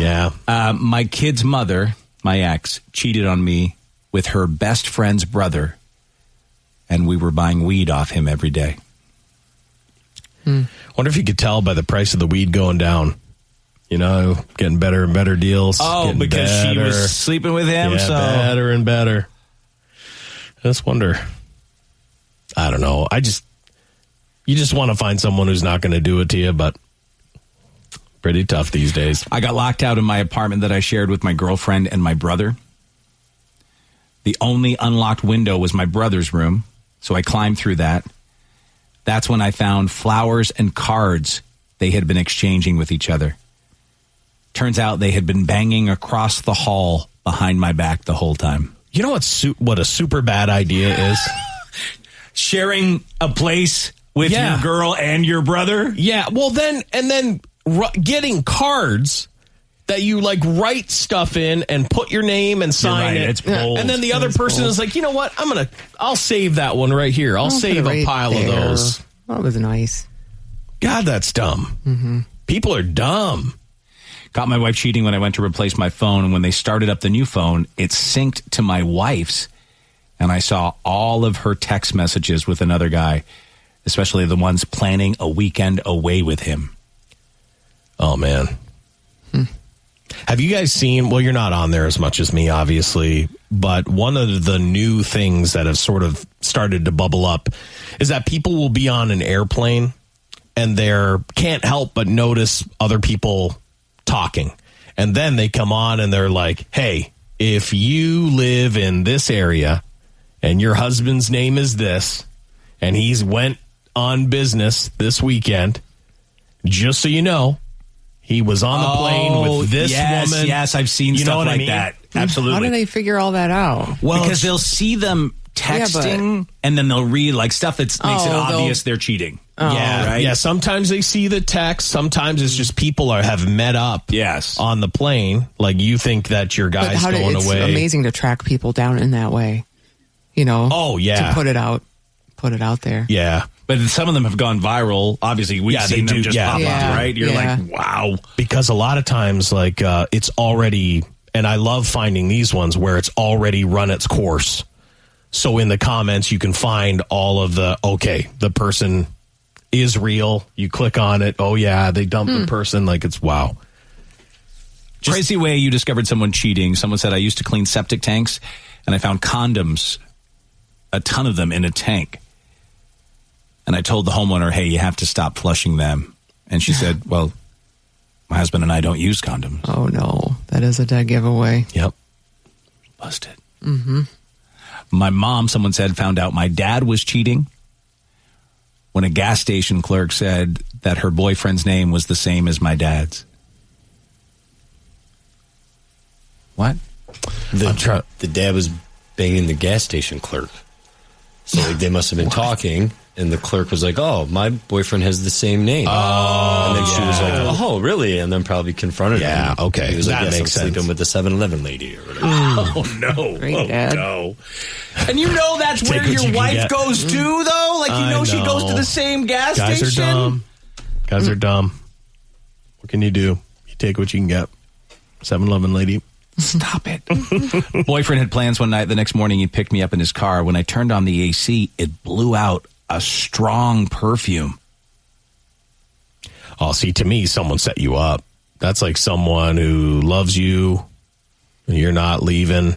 Yeah. My kid's mother, my ex, cheated on me with her best friend's brother, and we were buying weed off him every day. Wonder if you could tell by the price of the weed going down. Getting better and better deals. Oh, because she was sleeping with him? Yeah, so better and better. I just wonder. I don't know. You just want to find someone who's not going to do it to you, but pretty tough these days. I got locked out in my apartment that I shared with my girlfriend and my brother. The only unlocked window was my brother's room, so I climbed through that. That's when I found flowers and cards they had been exchanging with each other. Turns out they had been banging across the hall behind my back the whole time. You know what a super bad idea is? Sharing a place With your girl and your brother? Yeah, well then, getting cards that you like write stuff in and put your name and sign it. It's bold. And then the other person is like, you know what? I'll save that one right here. I'll save a pile of those. That was nice. God, that's dumb. Mm-hmm. People are dumb. Caught my wife cheating when I went to replace my phone. And when they started up the new phone, it synced to my wife's. And I saw all of her text messages with another guy, especially the ones planning a weekend away with him. Oh, man. Have you guys seen, well, you're not on there as much as me, obviously, but one of the new things that have sort of started to bubble up is that people will be on an airplane and they can't help but notice other people talking. And then they come on and they're like, hey, if you live in this area and your husband's name is this and he's went on business this weekend, just so you know, he was on the plane with this woman. Yes, I've seen stuff like that. Absolutely. How do they figure all that out? Well, because they'll see them texting and then they'll read like stuff that makes it obvious they're cheating. Right? Yeah, sometimes they see the text. Sometimes it's just people have met up on the plane. Like you think that your guy's going away. It's amazing to track people down in that way. You know? Oh, yeah. To put it out there. Yeah. But some of them have gone viral. Obviously, we've seen them just pop up, right? You're like, wow. Because a lot of times, like, it's already, and I love finding these ones where it's already run its course. So in the comments, you can find all of the person is real. You click on it. Oh, yeah, they dumped the person. Like, it's wow. Crazy way you discovered someone cheating. Someone said, I used to clean septic tanks, and I found condoms, a ton of them in a tank. And I told the homeowner, hey, you have to stop flushing them. And she said, well, my husband and I don't use condoms. Oh, no. That is a dead giveaway. Yep. Busted. Mm-hmm. My mom, someone said, found out my dad was cheating when a gas station clerk said that her boyfriend's name was the same as my dad's. What? The dad was banging the gas station clerk. So they must have been talking. And the clerk was like, oh, my boyfriend has the same name. Oh, and then she was like, oh, really? And then probably confronted him. Yeah, okay. He was like, that yes, makes I'm sense. sleeping with the 7-Eleven lady or whatever. Oh, no. Great dad. No. And you know that's where your wife goes to, though? Like, you know she goes to the same gas station? Guys are dumb. Guys are dumb. What can you do? You take what you can get. 7-Eleven lady. Stop it. Boyfriend had plans one night. The next morning, he picked me up in his car. When I turned on the AC, it blew out a strong perfume. Oh, see, to me, someone set you up. That's like someone who loves you and you're not leaving.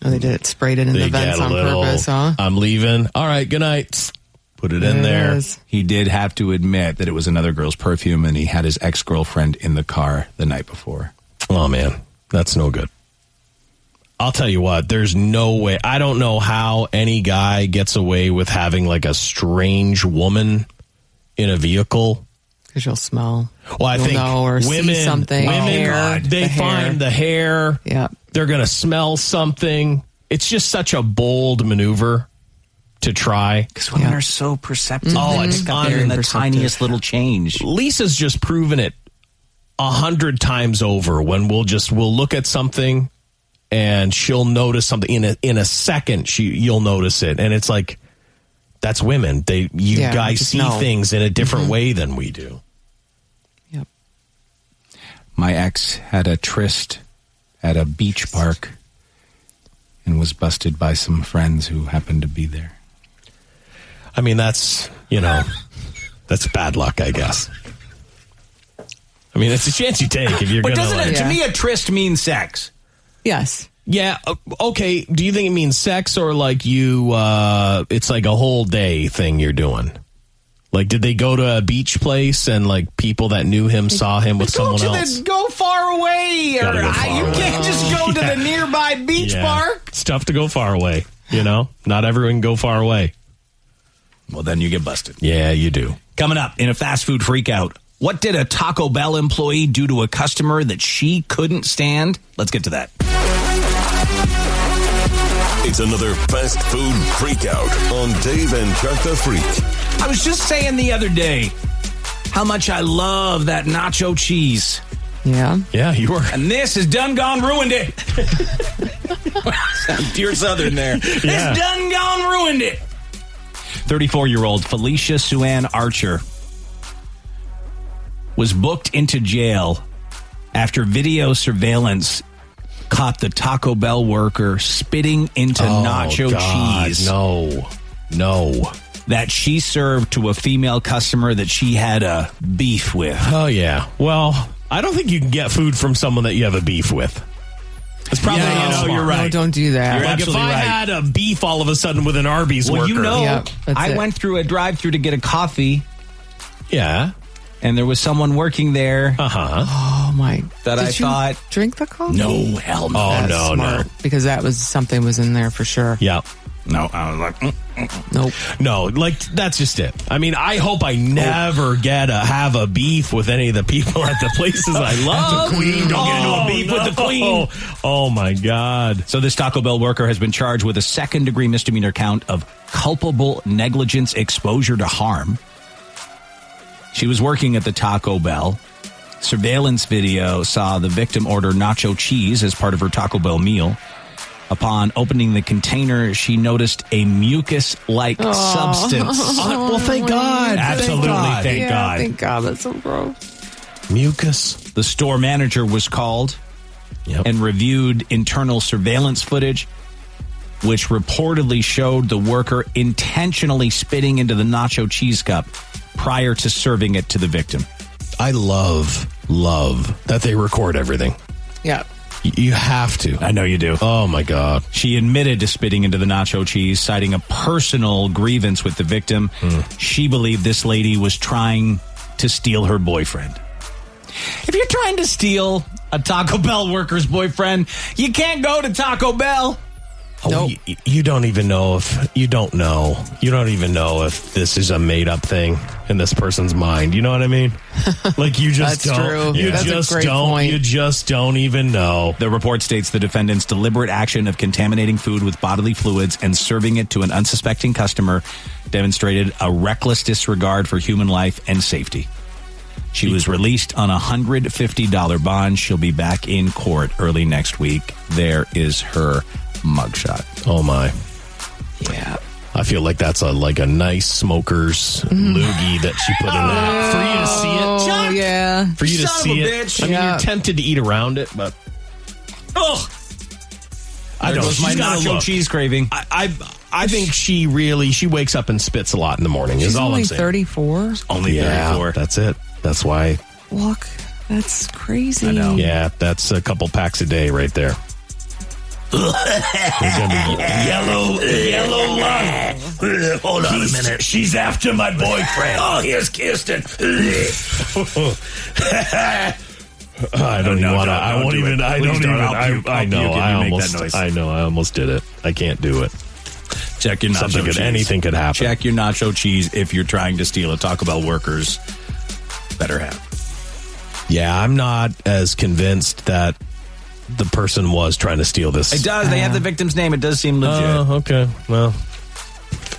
Oh, they did it, sprayed it in the vents on purpose, huh? I'm leaving. All right, good night. Put it in there. He did have to admit that it was another girl's perfume, and he had his ex-girlfriend in the car the night before. Oh, man, that's no good. I'll tell you what, there's no way. I don't know how any guy gets away with having like a strange woman in a vehicle. Because you'll smell. Well, I think women, see something. They find the hair. Yeah. They're going to smell something. It's just such a bold maneuver to try. Because women are so perceptive. Oh, it's in the tiniest little change. Lisa's just proven it 100 times over when we'll look at something and she'll notice something in a second. You'll notice it, and it's like that's women. You guys see things in a different way than we do. Yep. My ex had a tryst at a beach park and was busted by some friends who happened to be there. I mean, that's that's bad luck, I guess. I mean, it's a chance you take if you're going to. But doesn't it? To me, a tryst means sex. Yes. Yeah. Okay. Do you think it means sex or like it's like a whole day thing you're doing? Like, did they go to a beach place and like people that knew him saw him with someone else? Go far away. You away. can't just go to the nearby beach park. It's tough to go far away. Not everyone can go far away. Well, then you get busted. Yeah, you do. Coming up in a fast food freakout. What did a Taco Bell employee do to a customer that she couldn't stand? Let's get to that. It's another fast food freakout on Dave and Chuck the Freak. I was just saying the other day how much I love that nacho cheese. Yeah. Yeah, you were. And this has done gone ruined it. Pure Southern there. Yeah. It's done gone ruined it. 34-year-old Felicia Sue-Ann Archer was booked into jail after video surveillance caught the Taco Bell worker spitting into nacho cheese. No. That she served to a female customer that she had a beef with. Oh, yeah. Well, I don't think you can get food from someone that you have a beef with. It's probably you're right. No, don't do that. You're like if I had a beef all of a sudden with an Arby's worker. You know, Yep, I went through a drive-thru to get a coffee. Yeah. And there was someone working there. Oh, my. That Did I you thought. drink the coffee? No, hell no. Oh, That's no. smart, because that was something was in there for sure. Yeah. No, I was like, Nope. No, like, that's just it. I mean, I hope I never have a beef with any of the people at the places I love. The Queen. Don't get into a beef with the Queen. Oh, my God. So this Taco Bell worker has been charged with a second-degree misdemeanor count of culpable negligence exposure to harm. She was working at the Taco Bell. Surveillance video saw the victim order nacho cheese as part of her Taco Bell meal. Upon opening the container, she noticed a mucus-like substance. Well, thank God. Absolutely, thank God. Thank God, that's so gross. Mucus. The store manager was called and reviewed internal surveillance footage, which reportedly showed the worker intentionally spitting into the nacho cheese cup prior to serving it to the victim. I love that they record everything. Yeah. You have to. I know you do. Oh, my God. She admitted to spitting into the nacho cheese, citing a personal grievance with the victim. She believed this lady was trying to steal her boyfriend. If you're trying to steal a Taco Bell worker's boyfriend, you can't go to Taco Bell. Nope. You don't even know if you don't even know if this is a made up thing in this person's mind. You know what I mean? Like you just That's don't. true. You That's just a great don't. point. You just don't even know. The report states the defendant's deliberate action of contaminating food with bodily fluids and serving it to an unsuspecting customer demonstrated a reckless disregard for human life and safety. She was released on a $150 bond. She'll be back in court early next week. There is her mugshot. Oh my. Yeah. I feel like that's a nice smoker's loogie that she put in there for you to see it. Oh, yeah. For you to see it. Bitch. I mean, you're tempted to eat around it, but I don't. Goes my nacho cheese craving. I think she wakes up and spits a lot in the morning. She's is all only I'm saying. 34. Only 34. That's it. That's why. Look, that's crazy. I know. Yeah, that's a couple packs a day right there. Yellow lung. Hold on a minute. She's after my boyfriend. Oh, here's Kirsten. I don't even want to. I won't even. I don't even. I know. I almost did it. I can't do it. Check your nacho cheese. Anything could happen. Check your nacho cheese if you're trying to steal a Taco Bell worker's better half. Yeah, I'm not as convinced that the person was trying to steal this. It does. They have the victim's name. It does seem legit. Oh, okay. Well,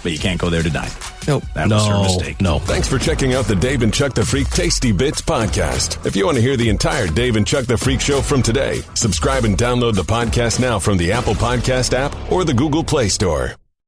but you can't go there to dine. Nope. That was her mistake. No. Thanks for checking out the Dave and Chuck the Freak Tasty Bits podcast. If you want to hear the entire Dave and Chuck the Freak show from today, subscribe and download the podcast now from the Apple Podcast app or the Google Play Store.